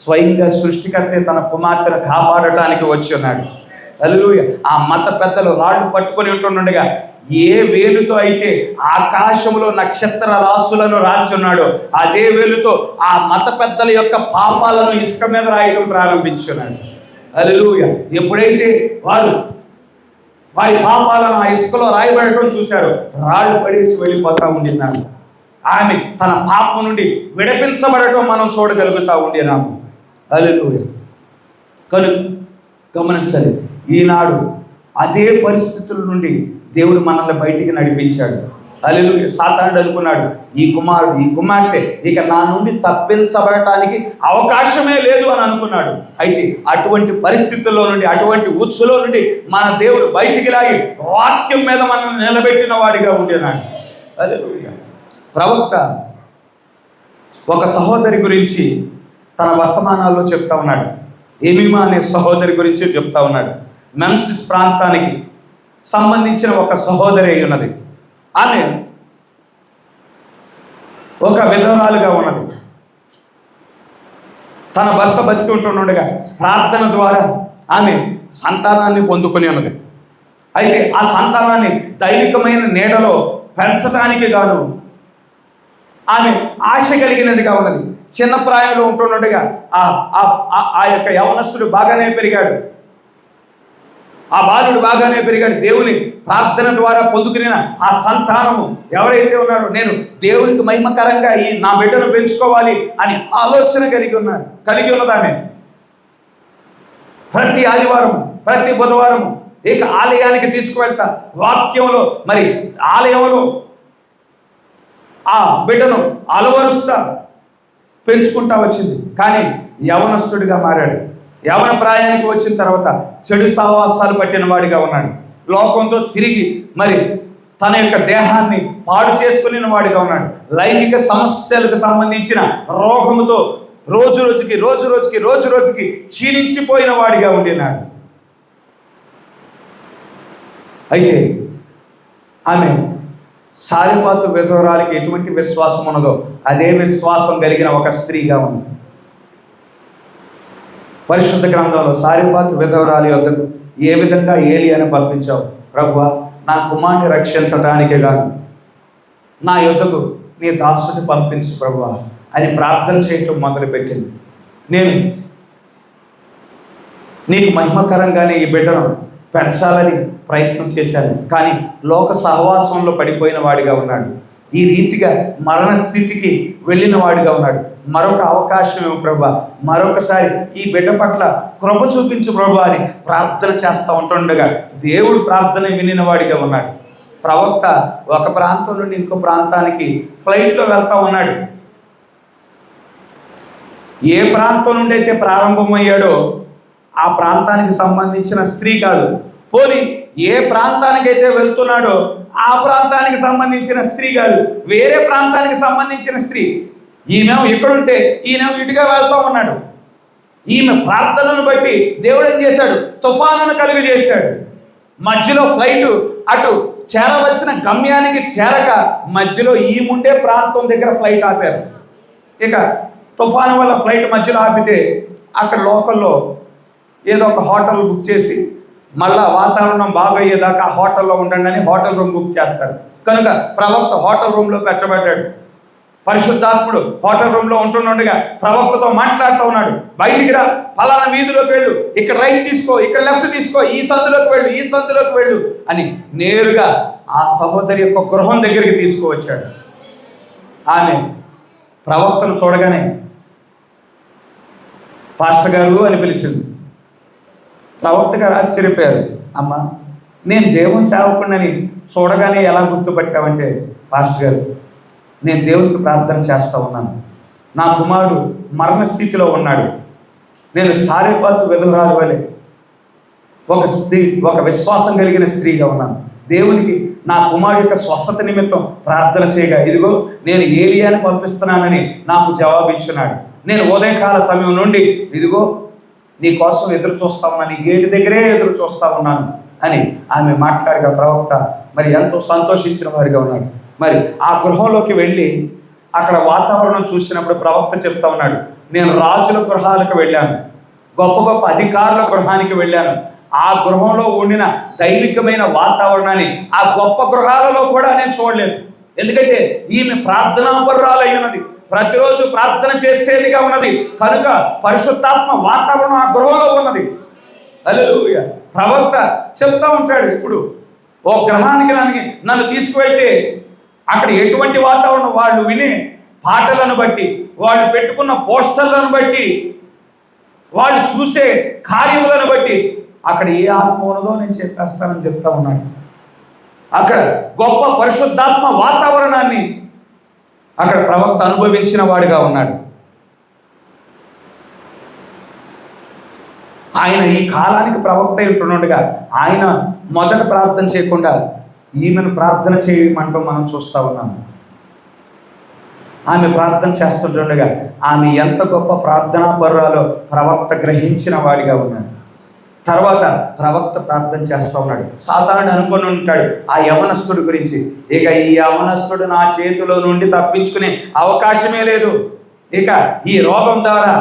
స్వయంగా సృష్టికర్తే తన కుమార్తెను కాపాడటానికి వచ్చి ఉన్నాడు. హల్లెలూయా. ఆ మత పెద్దలు రాళ్ళు పట్టుకొని ఉంటుండగా ఏ వేలుతో అయితే ఆకాశంలో నక్షత్ర రాసులను రాసి ఉన్నాడో అదే వేలుతో ఆ మత పెద్దల యొక్క పాపాలను ఇసుక మీద రాయడం ప్రారంభించున్నాడు. హల్లెలూయా. ఎప్పుడైతే వారి పాపాలను ఆ ఇసుకలో రాయబడటం చూశారో రాళ్ళు పడేసి వెళ్ళిపోతా ఉండినారు. ఆమె తన పాపం నుండి విడిపించబడటం మనం చూడగలుగుతా ఉండినాము. హల్లెలూయా. కనుక గమనించాలి, ఈనాడు అదే పరిస్థితుల నుండి దేవుడు మనల్ని బయటికి నడిపించాడు. హల్లెలూయా. సాతానుడు అనుకున్నాడు, ఈ కుమార్తె ఇక నా నుండి తప్పించబడటానికి అవకాశమే లేదు అని అనుకున్నాడు. అయితే అటువంటి పరిస్థితుల్లో నుండి, అటువంటి ఉచ్చులో నుండి మన దేవుడు బయటికి లాగి వాక్యం మీద మనల్ని నిలబెట్టిన వాడిగా ఉండేనాడు. హల్లెలూయా. ప్రవక్త ఒక సహోదరి గురించి తన వర్తమానాల్లో చెప్తా ఉన్నాడు. ఎమీమా అనే సహోదరి గురించి చెప్తా ఉన్నాడు. మెంఫిస్ ప్రాంతానికి సంబంధించిన ఒక సహోదరి అయి ఉన్నది. ఆమె ఒక విధవరాలుగా ఉన్నది. తన భర్త బతికుంటుండగా ప్రార్థన ద్వారా ఆమె సంతానాన్ని పొందుకొని ఉన్నది. అయితే ఆ సంతానాన్ని దైవికమైన నీడలో పెంచడానికి గాను ఆమె ఆశ కలిగినదిగా ఉన్నది. చిన్న ప్రాయంలో ఉంటుండగా ఆ యొక్క యవనస్తుడు బాగానే పెరిగాడు. ఆ బాలుడు బాగానే పెరిగాడు. దేవుని ప్రార్థన ద్వారా పొందుకునే ఆ సంతానము ఎవరైతే ఉన్నాడో, నేను దేవునికి మహిమకరంగా ఈ నా బిడ్డను పెంచుకోవాలి అని ఆలోచన కలిగి ఉన్నదామె ప్రతి ఆదివారం, ప్రతి బుధవారం ఇక ఆలయానికి తీసుకువెళ్తా, వాక్యంలో మరి ఆలయంలో ఆ బిడ్డను అలవరుస్తా పెంచుకుంటా వచ్చింది. కానీ యవనస్తుడిగా మారాడు. యవన ప్రాయానికి వచ్చిన తర్వాత చెడు సావాసాలు పట్టిన వాడిగా ఉన్నాడు. లోకంతో తిరిగి మరి తన యొక్క దేహాన్ని పాడు చేసుకునే వాడిగా ఉన్నాడు. లైంగిక సమస్యలకు సంబంధించిన రోగముతో రోజు రోజుకి క్షీణించిపోయిన వాడిగా ఉండినాడు. అయితే ఆమె సారెపాతు విధవరాలికి ఎటువంటి విశ్వాసం ఉన్నదో అదే విశ్వాసం కలిగిన ఒక స్త్రీగా ఉంది. పరిశుద్ధ గ్రంథంలో సారెపాతు విధవరాలి వద్దకు ఏ విధంగా ఏలియాను పంపించావు? ప్రభువా, నా కుమారుని రక్షించటానికే గాను నా యొద్దకు నీ దాసుని పంపించు ప్రభువా అని ప్రార్థన చేయటం మొదలుపెట్టింది. నేను నీకు మహిమకరంగానే ఈ బిడ్డను పెంచాలని ప్రయత్నం చేశాను, కానీ లోక సహవాసంలో పడిపోయిన వాడిగా ఉన్నాడు. ఈ రీతిగా మరణ స్థితికి వెళ్ళిన వాడిగా ఉన్నాడు. మరొక అవకాశం ఏమో ప్రభా, మరొకసారి ఈ బిడ్డ పట్ల కృప చూపించు ప్రభు అని ప్రార్థన చేస్తూ ఉంటుండగా దేవుడు ప్రార్థన వినిన వాడిగా ఉన్నాడు. ప్రవక్త ఒక ప్రాంతం నుండి ఇంకో ప్రాంతానికి ఫ్లైట్లో వెళ్తూ ఉన్నాడు. ఏ ప్రాంతం నుండి అయితే ప్రారంభమయ్యాడో ఆ ప్రాంతానికి సంబంధించిన స్త్రీ కాదు, పోనీ ఏ ప్రాంతానికైతే వెళ్తున్నాడో ఆ ప్రాంతానికి సంబంధించిన స్త్రీ కాదు, వేరే ప్రాంతానికి సంబంధించిన స్త్రీ. ఈమె ఇక్కడుంటే ఈయన ఇటుగా వెళ్తూ ఉన్నాడు. ఈమె ప్రార్థనను బట్టి దేవుడు ఏం చేశాడు? తుఫానును కలుగజేశాడు. మధ్యలో ఫ్లైట్ అటు చేరవలసిన గమ్యానికి చేరక మధ్యలో ఈముండే ప్రాంతం దగ్గర ఫ్లైట్ ఆపారు. ఇక తుఫాను వల్ల ఫ్లైట్ మధ్యలో ఆపితే అక్కడ లోకల్లో ఏదో ఒక హోటల్ బుక్ చేసి మళ్ళా వాతావరణం బాగయ్యేదాకా హోటల్లో ఉండండి అని హోటల్ రూమ్ బుక్ చేస్తారు. కనుక ప్రవక్త హోటల్ రూమ్లో పెట్టబడ్డాడు. పరిశుద్ధాత్ముడు హోటల్ రూమ్లో ఉంటుండగా ప్రవక్తతో మాట్లాడుతూ ఉన్నాడు. బయటికి రా, ఫలానా వీధిలోకి వెళ్ళు, ఇక్కడ రైట్ తీసుకో, ఇక్కడ లెఫ్ట్ తీసుకో, ఈ సందులోకి వెళ్ళు అని నేరుగా ఆ సహోదరి యొక్క గృహం దగ్గరికి తీసుకువచ్చాడు. ఆమె ప్రవక్తను చూడగానే పాస్టర్ గారు అని పిలిచింది. ప్రవక్త గారు ఆశ్చర్యపోయారు. అమ్మ, నేను దేవుని సేవకుడిని చూడగానే ఎలా గుర్తుపట్టావంటే, పాస్టర్ గారు, నేను దేవునికి ప్రార్థన చేస్తూ ఉన్నాను. నా కుమారుడు మరణ స్థితిలో ఉన్నాడు. నేను సారెపాతు విధవరాలి వలె ఒక విశ్వాసం కలిగిన స్త్రీగా ఉన్నాను. దేవునికి నా కుమారుడు యొక్క స్వస్థత నిమిత్తం ప్రార్థన చేయగా ఇదిగో నేను ఏలియాని పంపిస్తున్నానని నాకు జవాబు ఇచ్చున్నాడు. నేను ఉదయకాల సమయం నుండి ఇదిగో నీ కోసం ఎదురు చూస్తా ఉన్నాను, నీ గేటు దగ్గరే ఎదురు చూస్తా ఉన్నాను అని ఆమె మాట్లాడగా ప్రవక్త మరి ఎంతో సంతోషించిన వాడిగా ఉన్నాడు. మరి ఆ గృహంలోకి వెళ్ళి అక్కడ వాతావరణం చూసినప్పుడు ప్రవక్త చెప్తా ఉన్నాడు, నేను రాజుల గృహాలకు వెళ్ళాను, గొప్ప గొప్ప అధికారుల గృహానికి వెళ్ళాను. ఆ గృహంలో ఉండిన దైవికమైన వాతావరణాన్ని ఆ గొప్ప గృహాలలో కూడా నేను చూడలేదు. ఎందుకంటే ఈమె ప్రార్థనాపరురాలై ఉన్నది, ప్రతిరోజు ప్రార్థన చేసేదిగా ఉన్నది. కనుక పరిశుద్ధాత్మ వాతావరణం ఆ గృహంలో ఉన్నది. హల్లెలూయా. ప్రవక్త చెప్తా ఉంటాడు, ఇప్పుడు ఓ గ్రహానికి నన్ను తీసుకువెళ్తే అక్కడ ఎటువంటి వాతావరణం, వాళ్ళు వినే పాటలను బట్టి, వాళ్ళు పెట్టుకున్న పోస్టర్లను బట్టి, వాళ్ళు చూసే కార్యములను బట్టి అక్కడ ఏ ఆత్మ ఉన్నదో నేను చెప్పేస్తానని చెప్తా ఉన్నాడు. అక్కడ గొప్ప పరిశుద్ధాత్మ వాతావరణాన్ని అక్కడ ప్రవక్త అనుభవించిన వాడిగా ఉన్నాడు. ఆయన ఈ కాలానికి ప్రవక్త ఉంటుండగా ఆయన మొదట ప్రార్థన చేయకుండా ఈమెను ప్రార్థన చేయమంటూ మనం చూస్తూ ఉన్నాము. ఆమె ప్రార్థన చేస్తుండగా ఆమె ఎంత గొప్ప ప్రార్థనా పరురాలో ప్రవక్త గ్రహించిన వాడిగా ఉన్నాడు. తర్వాత ప్రవక్త ప్రార్థన చేస్తూ ఉన్నాడు. సాతానుడు అనుకొని ఉంటాడు ఆ యవనస్తుడి గురించి, ఇక ఈ యవనస్తుడు నా చేతిలో నుండి తప్పించుకునే అవకాశమే లేదు, ఇక ఈ రోగం ద్వారా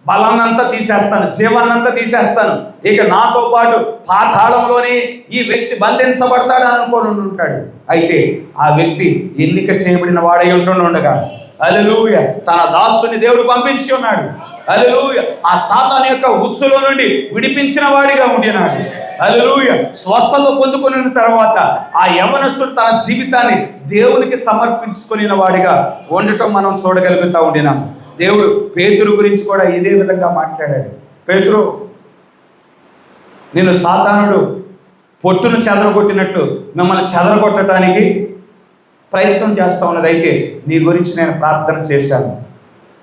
బలాన్నంతా తీసేస్తాను, జీవాన్నంతా తీసేస్తాను, ఇక నాతో పాటు పాతాళంలోనే ఈ వ్యక్తి బంధించబడతాడు అనుకొని ఉంటాడు. అయితే ఆ వ్యక్తి ఎన్నిక చేయబడిన వాడై ఉంటుండగా హల్లెలూయా తన దాసుని దేవుడు పంపించి ఉన్నాడు. హల్లెలూయా. ఆ సాతాను యొక్క ఉచ్చులో నుండి విడిపించిన వాడిగా ఉండినాడు. హల్లెలూయా. స్వస్థత పొందుకున్న తర్వాత ఆ యవనస్తుడు తన జీవితాన్ని దేవునికి సమర్పించుకుని వాడిగా ఉండటం మనం చూడగలుగుతా ఉండినాం. దేవుడు పేతురు గురించి కూడా ఇదే విధంగా మాట్లాడాడు. పేతురు, నేను సాతానుడు పొట్టును చెదరగొట్టినట్లు మిమ్మల్ని చెదరగొట్టడానికి ప్రయత్నం చేస్తా ఉన్నది. అయితే నీ గురించి నేను ప్రార్థన చేశాను,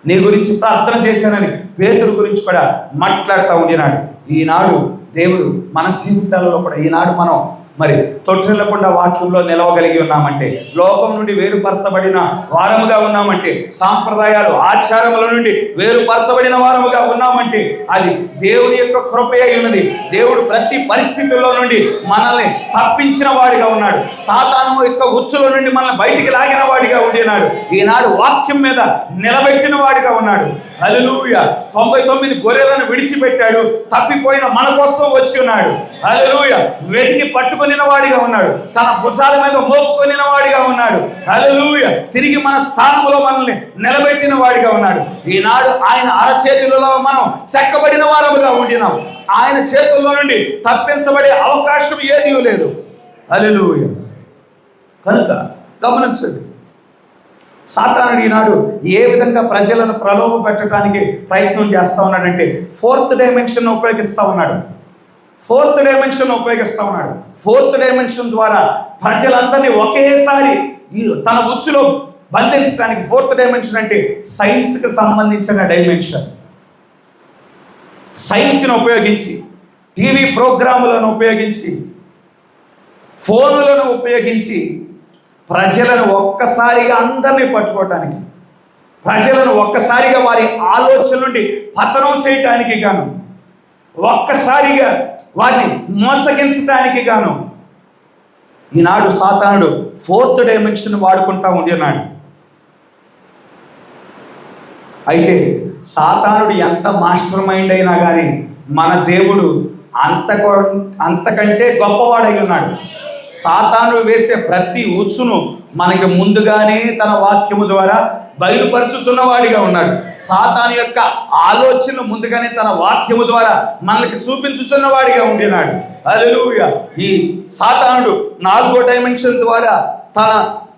నీ గురించి ప్రార్థన చేశానని పేతురు గురించి కూడా మాట్లాడుతూ ఉండినాడు. ఈనాడు దేవుడు మన జీవితాలలో కూడా ఈనాడు మనం మరి తొట్టిల్లకుండా వాక్యంలో నిలవగలిగి ఉన్నామంటే, లోకం నుండి వేరుపరచబడిన వారముగా ఉన్నామంటే, సాంప్రదాయాలు ఆచారముల నుండి వేరుపరచబడిన వారముగా ఉన్నామంటే అది దేవుని యొక్క కృపే ఉన్నది. దేవుడు ప్రతి పరిస్థితుల్లో నుండి మనల్ని తప్పించిన వాడిగా ఉన్నాడు. సాతాను యొక్క ఉచ్చుల నుండి మనల్ని బయటికి లాగిన వాడిగా ఉండినాడు. ఈనాడు వాక్యం మీద నిలబెట్టిన వాడిగా ఉన్నాడు. హల్లెలూయా. 99 గొర్రెలను విడిచిపెట్టాడు, తప్పిపోయిన మన కోసం వచ్చి ఉన్నాడు. హల్లెలూయా. వెతికి పట్టుకుని వాడిగా ఉన్నాడు, తన భుజాల మీద మోపుకొనిన వాడిగా ఉన్నాడు. హల్లెలూయా. తిరిగి మన స్థానంలో మనల్ని నిలబెట్టిన వాడిగా ఉన్నాడు. ఈనాడు ఆయన అరచేతులలో మనం చెక్కబడిన వారముగా ఉండినాం. ఆయన చేతుల్లో నుండి తప్పించబడే అవకాశం ఏదీ లేదు. హల్లెలూయా. కనుక గమనించండి, సాతానుడు ఈనాడు ఏ విధంగా ప్రజలను ప్రలోభ పెట్టడానికి ప్రయత్నం చేస్తూ ఉన్నాడంటే ఫోర్త్ డైమెన్షన్ ఉపయోగిస్తూ ఉన్నాడు. ఫోర్త్ డైమెన్షన్ ద్వారా ప్రజలందరినీ ఒకేసారి తన ఉచ్చులో బంధించడానికి ఫోర్త్ డైమెన్షన్ అంటే సైన్స్కి సంబంధించిన డైమెన్షన్. సైన్స్ని ఉపయోగించి, టీవీ ప్రోగ్రాములను ఉపయోగించి, ఫోన్లను ఉపయోగించి ప్రజలను ఒక్కసారిగా అందరినీ పట్టుకోవటానికి, ప్రజలను ఒక్కసారిగా వారి ఆలోచన నుండి పతనం చేయటానికి గాను, ఒక్కసారిగా వారిని మోసగించటానికి గాను ఈనాడు సాతానుడు ఫోర్త్ డైమెన్షన్ వాడుకుంటా ఉండినాడు. అయితే సాతానుడు ఎంత మాస్టర్ మైండ్ అయినా కానీ మన దేవుడు అంతకంటే గొప్పవాడై ఉన్నాడు. సాతాను వేసే ప్రతి ఉచ్చును మనకి ముందుగానే తన వాక్యము ద్వారా బయలుపరుచుతున్నవాడిగా ఉన్నాడు. సాతాను యొక్క ఆలోచన ముందుగానే తన వాక్యము ద్వారా మనకి చూపించుచున్నవాడిగా ఉండినాడు. హల్లెలూయా. ఈ సాతానుడు 4వ డైమెన్షన్ ద్వారా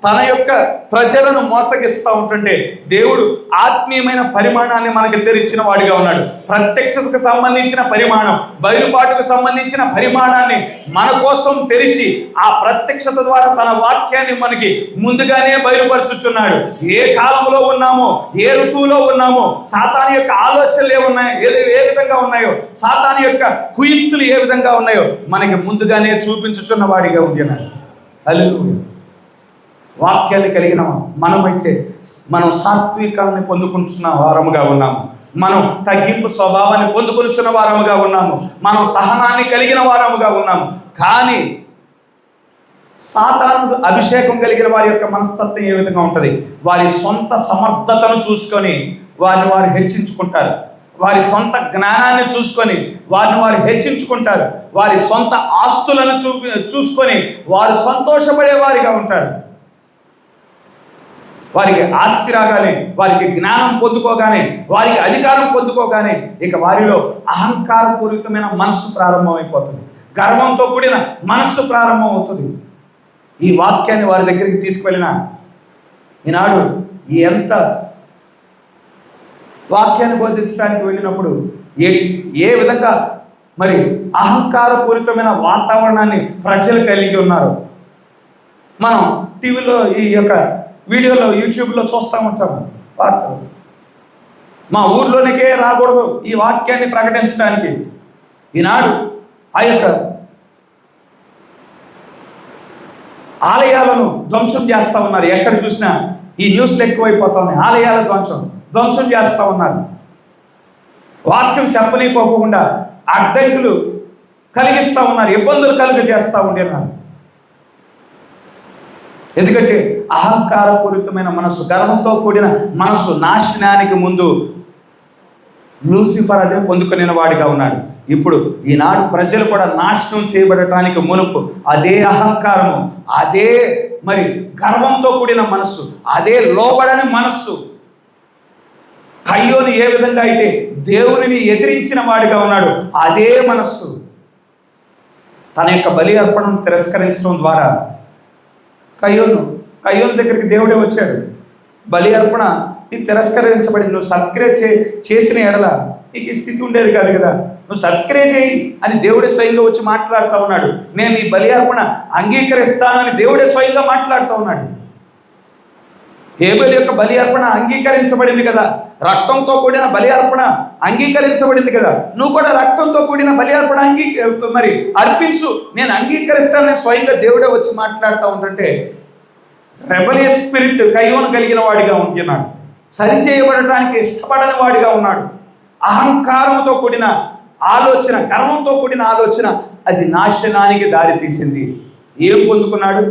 తన యొక్క ప్రజలను మోసగిస్తూ ఉంటుంటే దేవుడు ఆత్మీయమైన పరిమాణాన్ని మనకి తెరిచిన వాడిగా ఉన్నాడు. ప్రత్యక్షతకు సంబంధించిన పరిమాణం, బయలుపాటుకు సంబంధించిన పరిమాణాన్ని మన కోసం తెరిచి ఆ ప్రత్యక్షత ద్వారా తన వాక్యాన్ని మనకి ముందుగానే బయలుపరుచుచున్నాడు. ఏ కాలంలో ఉన్నామో, ఏ ఋతువులో ఉన్నామో, సాతాను యొక్క ఆలోచనలు ఏ విధంగా ఉన్నాయో, సాతాను యొక్క కుయుక్తులు ఏ విధంగా ఉన్నాయో మనకి ముందుగానే చూపించుచున్న వాడిగా ఉంటున్నాడు. హల్లెలూయా. వాక్యాన్ని కలిగిన మనమైతే మనం సాత్వికాన్ని పొందుకుంటున్న వారముగా ఉన్నాము, మనం తగ్గింపు స్వభావాన్ని పొందుకొనిచున్న వారముగా ఉన్నాము, మనం సహనాన్ని కలిగిన వారముగా ఉన్నాము. కానీ సాతాను అభిషేకం కలిగిన వారి యొక్క మనస్తత్వం ఏ విధంగా ఉంటుంది? వారి సొంత సమర్థతను చూసుకొని వారు హెచ్చించుకుంటారు, వారి సొంత జ్ఞానాన్ని చూసుకొని వారు హెచ్చించుకుంటారు, వారి సొంత ఆస్తులను చూసుకొని వారు సంతోషపడే వారిగా ఉంటారు. వారికి ఆస్తి రాగానే, వారికి జ్ఞానం పొందుకోగానే, వారికి అధికారం పొందుకోగానే ఇక వారిలో అహంకారపూరితమైన మనస్సు ప్రారంభమైపోతుంది, గర్వంతో కూడిన మనస్సు ప్రారంభం అవుతుంది. ఈ వాక్యాన్ని వారి దగ్గరికి తీసుకువెళ్ళిన ఈనాడు ఎంత వాక్యాన్ని బోధించడానికి వెళ్ళినప్పుడు ఏ విధంగా మరి అహంకారపూరితమైన వాతావరణాన్ని ప్రజలు కలిగి ఉన్నారు. మనం టీవీలో ఈ యొక్క వీడియోలో యూట్యూబ్లో చూస్తూ ఉంటాము వార్తలు. మా ఊర్లోనికే రాకూడదు ఈ వాక్యాన్ని ప్రకటించడానికి. ఈనాడు ఆ యొక్క ఆలయాలను ధ్వంసం చేస్తూ ఉన్నారు. ఎక్కడ చూసినా ఈ న్యూస్లు ఎక్కువైపోతా ఉన్నాయి. ఆలయాల ధ్వంసం చేస్తూ ఉన్నారు. వాక్యం చెప్పనీకోకుండా అడ్డంకులు కలిగిస్తూ ఉన్నారు, ఇబ్బందులు చేస్తూ ఉంటున్నారు. ఎందుకంటే అహంకారపూరితమైన మనసు, గర్వంతో కూడిన మనసు నాశనానికి ముందు లూసిఫర్ అదే పొందుకునే వాడిగా ఉన్నాడు. ఇప్పుడు ఈనాడు ప్రజలు కూడా నాశనం చేయబడటానికి మునుపు అదే అహంకారము, అదే మరి గర్వంతో కూడిన మనస్సు, అదే లోబడని మనస్సు కయ్యోను ఏ విధంగా అయితే దేవునిని ఎదిరించిన వాడిగా ఉన్నాడు, అదే మనస్సు తన యొక్క బలి అర్పణను తిరస్కరించడం ద్వారా కయ్యోను దగ్గరికి దేవుడే వచ్చాడు. బలి అర్పణ ఇది తిరస్కరించబడింది. నువ్వు సత్క్రియ చేసిన ఎడల నీకు ఈ స్థితి ఉండేది కాదు కదా. నువ్వు సత్క్రియ చేయి అని దేవుడే స్వయంగా వచ్చి మాట్లాడుతూ ఉన్నాడు. నేను ఈ బలి అర్పణ అంగీకరిస్తానని దేవుడే స్వయంగా మాట్లాడుతూ ఉన్నాడు. హేబెలు యొక్క బలి అర్పణ అంగీకరించబడింది కదా, రక్తంతో కూడిన బలి అర్పణ అంగీకరించబడింది కదా. నువ్వు కూడా రక్తంతో కూడిన బలి అర్పణ మరి అర్పించు, నేను అంగీకరిస్తానని స్వయంగా దేవుడే వచ్చి మాట్లాడుతూ ఉంటుంటే రెబలియస్ స్పిరిట్ కయ్యోను కలిగిన వాడిగా ఉంటున్నాడు. సరిచేయబడటానికి ఇష్టపడని వాడిగా ఉన్నాడు. అహంకారంతో కూడిన ఆలోచన, గర్వంతో కూడిన ఆలోచన, అది నాశనానికి దారి తీసింది. ఏం పొందుకున్నాడు?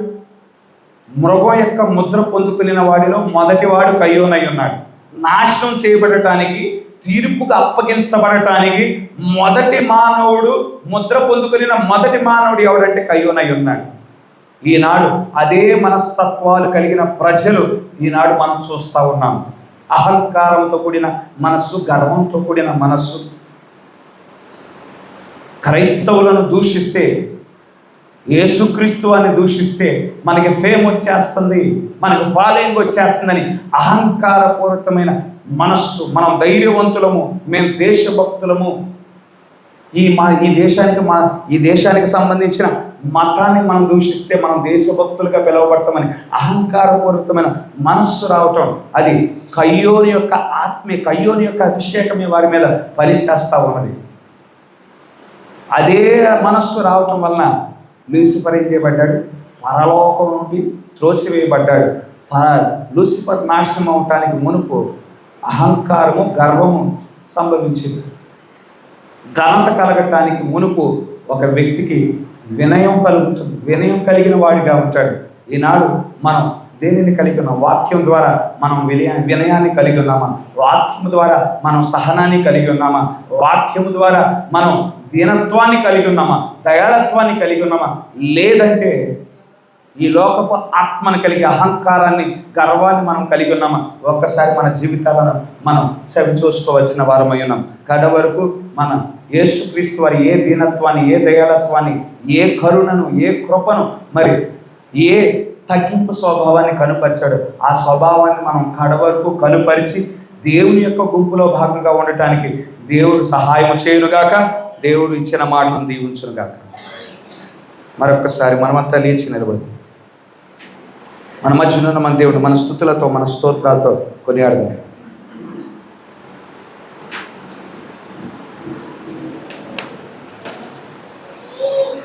మృగం యొక్క ముద్ర పొందుకున్న వాడిలో మొదటివాడు కయ్యోనై ఉన్నాడు. నాశనం చేయబడటానికి, తీర్పుకు అప్పగించబడటానికి మొదటి మానవుడు, ముద్ర పొందుకున్న మొదటి మానవుడు ఎవడంటే కయ్యోనై ఉన్నాడు. ఈనాడు అదే మనస్తత్వాలు కలిగిన ప్రజలు ఈనాడు మనం చూస్తూ ఉన్నాం. అహంకారంతో కూడిన మనస్సు, గర్వంతో కూడిన మనస్సు. క్రైస్తవులను దూషిస్తే, యేసుక్రీస్తు అని దూషిస్తే మనకి ఫేమ్ వచ్చేస్తుంది, మనకు ఫాలోయింగ్ వచ్చేస్తుందని అహంకారపూరితమైన మనస్సు. మనం ధైర్యవంతులము, మేము దేశభక్తులము, ఈ దేశానికి సంబంధించిన మతాన్ని మనం దూషిస్తే మనం దేశభక్తులుగా పిలువబడతామని అహంకారపూరితమైన మనస్సు రావటం, అది కయ్యోని యొక్క కయ్యోని యొక్క అభిషేకమే వారి మీద పనిచేస్తూ ఉన్నది. అదే మనస్సు రావటం వలన లూసిఫర్ ఏం చేయబడ్డాడు? పరలోకం నుండి త్రోసివేయబడ్డాడు. లూసిఫర్ నాశనం అవటానికి మునుపు అహంకారము, గర్వము సంభవించింది. ఘనత కలగటానికి మునుపు ఒక వ్యక్తికి వినయం కలుగుతుంది. వినయం కలిగిన వాడిగా ఉంటాడు. ఈనాడు మనం దేనిని కలిగి ఉన్నాం? వాక్యం ద్వారా మనం వినయాన్ని కలిగి ఉన్నామా? వాక్యం ద్వారా మనం సహనాన్ని కలిగి ఉన్నామా? వాక్యం ద్వారా మనం దీనత్వాన్ని కలిగి ఉన్నామా? దయాళత్వాన్ని కలిగి ఉన్నామా? లేదంటే ఈ లోకపు ఆత్మను కలిగి అహంకారాన్ని, గర్వాన్ని మనం కలిగి ఉన్నామా? ఒక్కసారి మన జీవితాలను మనం చవి చూసుకోవాల్సిన వారమై ఉన్నాం. కడ వరకు మనం యేసుక్రీస్తు వారి ఏ దీనత్వాన్ని, ఏ దయాళత్వాన్ని, ఏ కరుణను, ఏ కృపను, మరి ఏ తగ్గింపు స్వభావాన్ని కనుపరిచాడు, ఆ స్వభావాన్ని మనం కడ వరకు కనుపరిచి దేవుని యొక్క గుంపులో భాగంగా ఉండటానికి దేవుడు సహాయం చేయునుగాక. దేవుడు ఇచ్చిన మాటలను దీవించునుగాక. మరొకసారి మనమంతా లేచి నిలబడి మన మధ్యలో ఉన్న మన దేవుడు మన స్తుతులతో, మన స్తోత్రాలతో కొనియాడదాం.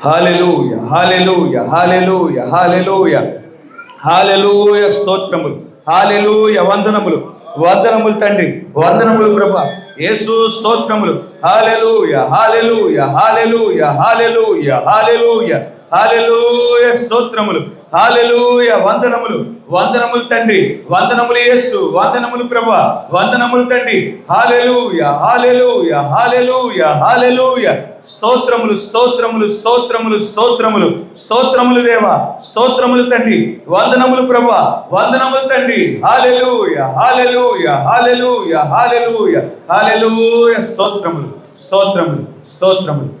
హల్లెలూయా, హల్లెలూయా, హల్లెలూయా, హల్లెలూయా, హల్లెలూయా, స్తోత్రములు, హల్లెలూయా, వందనములు, వందనములు తండ్రి, వందనములు ప్రభువా. యేసు స్తోత్రములు. హల్లెలూయా, హల్లెలూయా, హల్లెలూయా, హల్లెలూయా, హల్లెలూయా, హల్లెలూయా, స్తోత్రములు, హల్లెలూయా, వందనములు, వందనములు తండ్రి, వందనములు యేసు, వందనములు ప్రభువా, వందనములు తండ్రి. హల్లెలూయా, హల్లెలూయా, హల్లెలూయా, హల్లెలూయా, స్తోత్రములు, స్తోత్రములు, స్తోత్రములు, స్తోత్రములు, స్తోత్రములు దేవా, స్తోత్రములు తండ్రి, వందనములు ప్రభువా, వందనములు తండ్రి. హల్లెలూయా, హల్లెలూయా, హల్లెలూయా, హల్లెలూయా, హల్లెలూయా, స్తోత్రములు, స్తోత్రములు, స్తోత్రములు.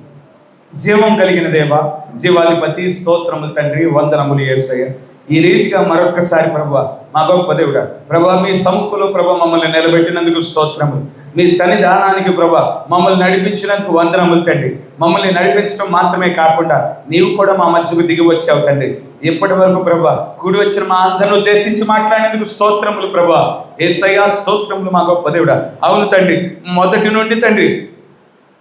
జీవం కలిగిన దేవా, జీవాధిపతి, స్తోత్రములు తండ్రి, వందనములు యేసయ్య. ఈ రీతిగా మరొక్కసారి ప్రభువా, మా గొప్ప దేవుడా ప్రభువా, మీ సముఖంలో ప్రభువా మమ్మల్ని నిలబెట్టినందుకు స్తోత్రములు. మీ సన్నిధానానికి ప్రభువా మమ్మల్ని నడిపించినందుకు వందనములు తండ్రి. మమ్మల్ని నడిపించడం మాత్రమే కాకుండా నీవు కూడా మా మధ్యకు దిగి వచ్చావు తండ్రి. ఇప్పటి వరకు ప్రభువా కూడి వచ్చిన మా అందరిని ఉద్దేశించి మాట్లాడినందుకు స్తోత్రములు ప్రభువా. యేసయ్య స్తోత్రములు మా గొప్ప దేవుడా. అవును తండ్రి, మొదటి నుండి తండ్రి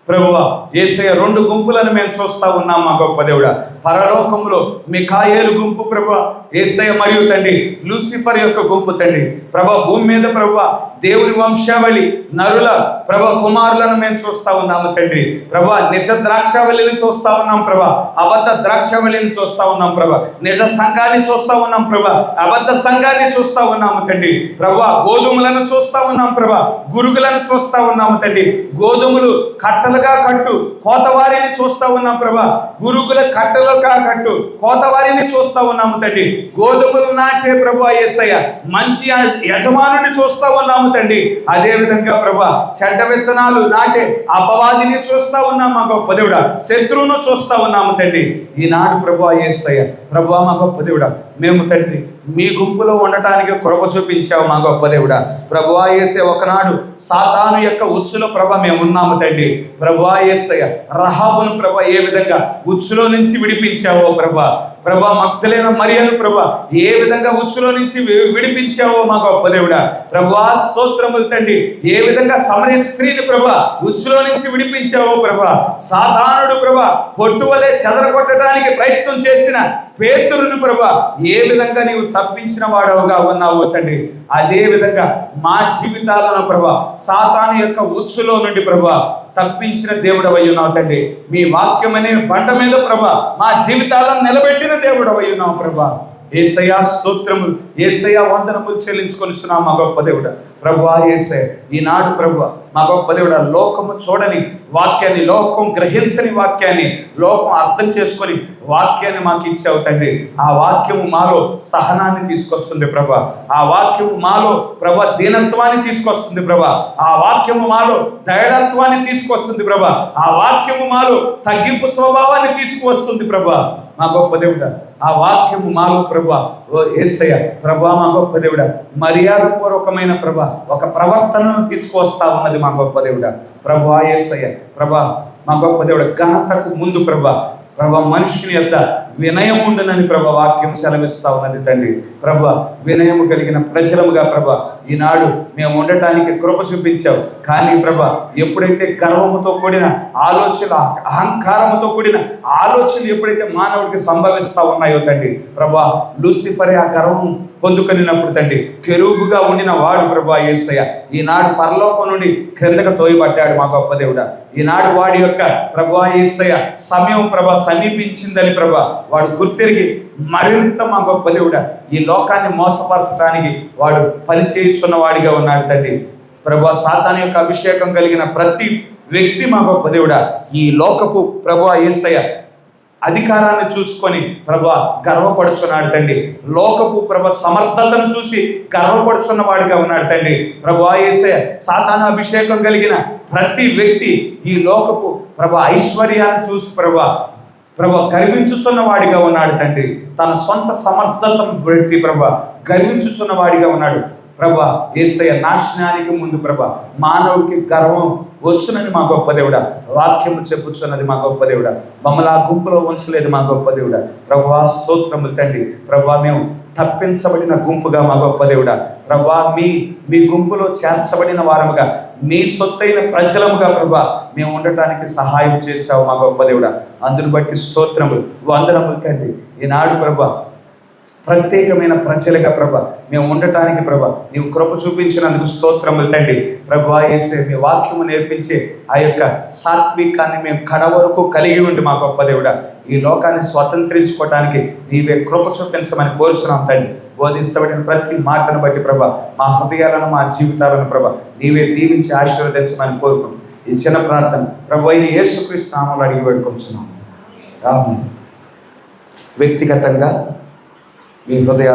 ప్రభువా యేసయ్య 2 గుంపులను మేము చూస్తూ ఉన్నాం మా గొప్ప దేవుడా. పరలోకములో మిఖాయేలు గుంపు ప్రభువా యేసయ్య, మరియు తండ్రి లూసిఫర్ యొక్క గుంపు తండ్రి ప్రభా. భూమి మీద ప్రభువా దేవుని వంశావళి నరుల ప్రభా కుమారులను మేము చూస్తూ ఉన్నాము తండ్రి ప్రభా. నిజ ద్రాక్షావళిని చూస్తూ ఉన్నాం ప్రభా, అబద్ధ ద్రాక్షావళిని చూస్తూ ఉన్నాం ప్రభా. నిజ సంఘాన్ని చూస్తూ ఉన్నాం ప్రభా, అబద్ధ సంఘాన్ని చూస్తూ ఉన్నాము తండ్రి ప్రభా. గోధుమలను చూస్తూ ఉన్నాం ప్రభా, గురుగులను చూస్తూ ఉన్నాము తండ్రి. గోధుమలు కట్టలుగా కట్టు కోతవారిని చూస్తూ ఉన్నాం ప్రభా, గురుగుల కట్టలుగా కట్టు కోతవారిని చూస్తూ ఉన్నాము తండ్రి. గోధుమలు నాటే ప్రభా యేసయ్య మంచి యజమానుని చూస్తా ఉన్నాము తండ్రి. అదేవిధంగా ప్రభా చెడ్డ విత్తనాలు నాటే అపవాదిని చూస్తా ఉన్నాం మా గొప్ప దేవుడా. శత్రువును చూస్తా ఉన్నాము తండ్రి. ఈనాడు ప్రభా యేసయ్య ప్రభా మా గొప్ప దేవుడా, మేము తండ్రి మీ గుంపులో ఉండటానికి కృప చూపించావు మా గొప్ప దేవుడా. ప్రభువా యేసయ్య ఒకనాడు సాతాను యొక్క ఉచ్చులో ప్రభా మేము ఉన్నాము తండ్రి. ప్రభువా యేసయ్య రహాబును ప్రభా ఏ విధంగా ఉచ్చులో నుంచి విడిపించావో ప్రభా, ప్రభా మగ్దలేన మరియను ప్రభా ఏ విధంగా ఉచ్చులో నుంచి విడిపించావో మా గొప్ప దేవుడా. ప్రభువా స్తోత్రములు తండ్రి. ఏ విధంగా సమరయ స్త్రీని ప్రభా ఉచ్చులో నుంచి విడిపించావో ప్రభా, సాతానుడు ప్రభా పొట్టువలే చెదరగొట్టడానికి ప్రయత్నం చేసిన పేతురును ప్రభా ఏ విధంగా నీవు తప్పించిన వాడవుగా ఉన్నావు తండ్రి. అదే విధంగా మా జీవితాలను ప్రభా సాతాను యొక్క ఉచ్చులో నుండి ప్రభా తప్పించిన దేవుడవై ఉన్నావు తండ్రి. మీ వాక్యం అనే బండ మీద ప్రభా మా జీవితాలను నిలబెట్టిన దేవుడవై ఉన్నావు ప్రభా. యేసయ్యా స్తోత్రములు, యేసయ్యా వందనములు చెల్లించుకొనిస్తున్నాం మా గొప్ప దేవుడా. ప్రభువా యేసయ్య ఈనాడు ప్రభువా మా గొప్ప దేవుడా లోకము చూడని వాక్యాన్ని, లోకం గ్రహించని వాక్యాన్ని లోకం అర్థం చేసుకొని వాక్యాన్ని మాకు ఇచ్చావు తండ్రి. ఆ వాక్యము మాలో సహనాన్ని తీసుకొస్తుంది ప్రభా. ఆ వాక్యము మాలో ప్రభా దీనత్వాన్ని తీసుకొస్తుంది ప్రభా. ఆ వాక్యము మాలో దయడత్వాన్ని తీసుకొస్తుంది ప్రభా. ఆ వాక్యము మాలో తగ్గింపు స్వభావాన్ని తీసుకువస్తుంది ప్రభా మా గొప్ప దేవుడా. ఆ వాక్యము మాలో ప్రభా ఓ యేసయ్య ప్రభా మా గొప్ప దేవుడా మర్యాదపూర్వకమైన ప్రభా ఒక ప్రవర్తనను తీసుకువస్తా ఉన్నది మా గొప్ప దేవుడా. ప్రభువా యేసయ్య ప్రభా మా గొప్ప దేవుడా ఘనతకు ముందు ప్రభా మనుషుని యొక్క వినయం ఉండునని ప్రభా వాక్యం సెలవిస్తా ఉన్నది తండ్రి. ప్రభా వినయము కలిగిన ప్రజలముగా ప్రభా ఈనాడు మేము ఉండటానికి కృప చూపించావు. కానీ ప్రభా ఎప్పుడైతే గర్వముతో కూడిన ఆలోచనలు, అహంకారముతో కూడిన ఆలోచనలు ఎప్పుడైతే మానవుడికి సంభవిస్తా ఉన్నాయో తండ్రి ప్రభా లూసిఫరే ఆ గర్వం పొందుకొనినప్పుడు తండ్రి కెరూబుగా ఉండిన వాడు ప్రభా యేసయ్య ఈనాడు పరలోకం నుండి క్రిందకు తోయబడ్డాడు మా గొప్ప దేవుడా. ఈనాడు వాడి యొక్క ప్రభా యేసయ్య సమయం ప్రభా సమీపించిందని ప్రభా వాడు గుర్తిరిగి మరింత మా గొప్ప దేవుడా ఈ లోకాన్ని మోసపరచడానికి వాడు పనిచేయుచున్న వాడిగా ఉన్నాడు తండ్రి. ప్రభా సాతాను యొక్క అభిషేకం కలిగిన ప్రతి వ్యక్తి మా గొప్ప దేవుడా ఈ లోకపు ప్రభా యేసయ్య అధికారాన్ని చూసుకొని ప్రభా గర్వపడుచున్నాడు తండ్రి. లోకపు ప్రభా సమర్థతను చూసి గర్వపడుచున్న వాడిగా ఉన్నాడు తండ్రి. ప్రభా యేసయ్య సాతాను అభిషేకం కలిగిన ప్రతి వ్యక్తి ఈ లోకపు ప్రభా ఐశ్వర్యాన్ని చూసి ప్రభా గర్వించుచున్న వాడిగా ఉన్నాడు తండ్రి. తన సొంత సమర్థతను బట్టి ప్రభా గర్వించుచున్న వాడిగా ఉన్నాడు. ప్రభా యేసయ్య నాశనానికి ముందు ప్రభా మానవుడికి గర్వం వచ్చునని మా గొప్ప దేవుడా వాక్యము చెప్పుచున్నది మా గొప్ప దేవుడా. మమ్మల్ని ఆ గుంపులో ఉంచలేదు మా గొప్ప దేవుడా. ప్రభువా స్తోత్రములు తండ్రి. ప్రభా మేము తప్పించబడిన గుంపుగా మా గొప్ప దేవుడా ప్రభా మీ గుంపులో చేర్చబడిన వారముగా మీ సొత్తైన ప్రజలముగా ప్రభా మేము ఉండటానికి సహాయం చేశావు మా గొప్ప దేవుడా. అందును బట్టి స్తోత్రములు వందనములు తండ్రి. ఈనాడు ప్రభా ప్రత్యేకమైన ప్రజలుగా ప్రభా మేము ఉండటానికి ప్రభా నీవు కృప చూపించినందుకు స్తోత్రములు తండ్రి. ప్రభా యేసే మీ వాక్యము నేర్పించే ఆ యొక్క సాత్వికాన్ని మేము కడ వరకు కలిగి ఉండి మా గొప్ప దేవుడా ఈ లోకాన్ని స్వతంత్రించుకోవటానికి నీవే కృప చూపించమని కోరుచున్నాం తండ్రి. బోధించబడిన ప్రతి మాటను బట్టి ప్రభా మా హృదయాలను మా జీవితాలను ప్రభా నీవే దీవించి ఆశీర్వదించమని కోరుకుంటున్నాం. ఈ చిన్న ప్రార్థన ప్రభు అయిన యేసుక్రీస్తు నామములో అడిగి వేడుకొంచున్నాం. ఆమేన్. వ్యక్తిగతంగా మీ హృదయాలు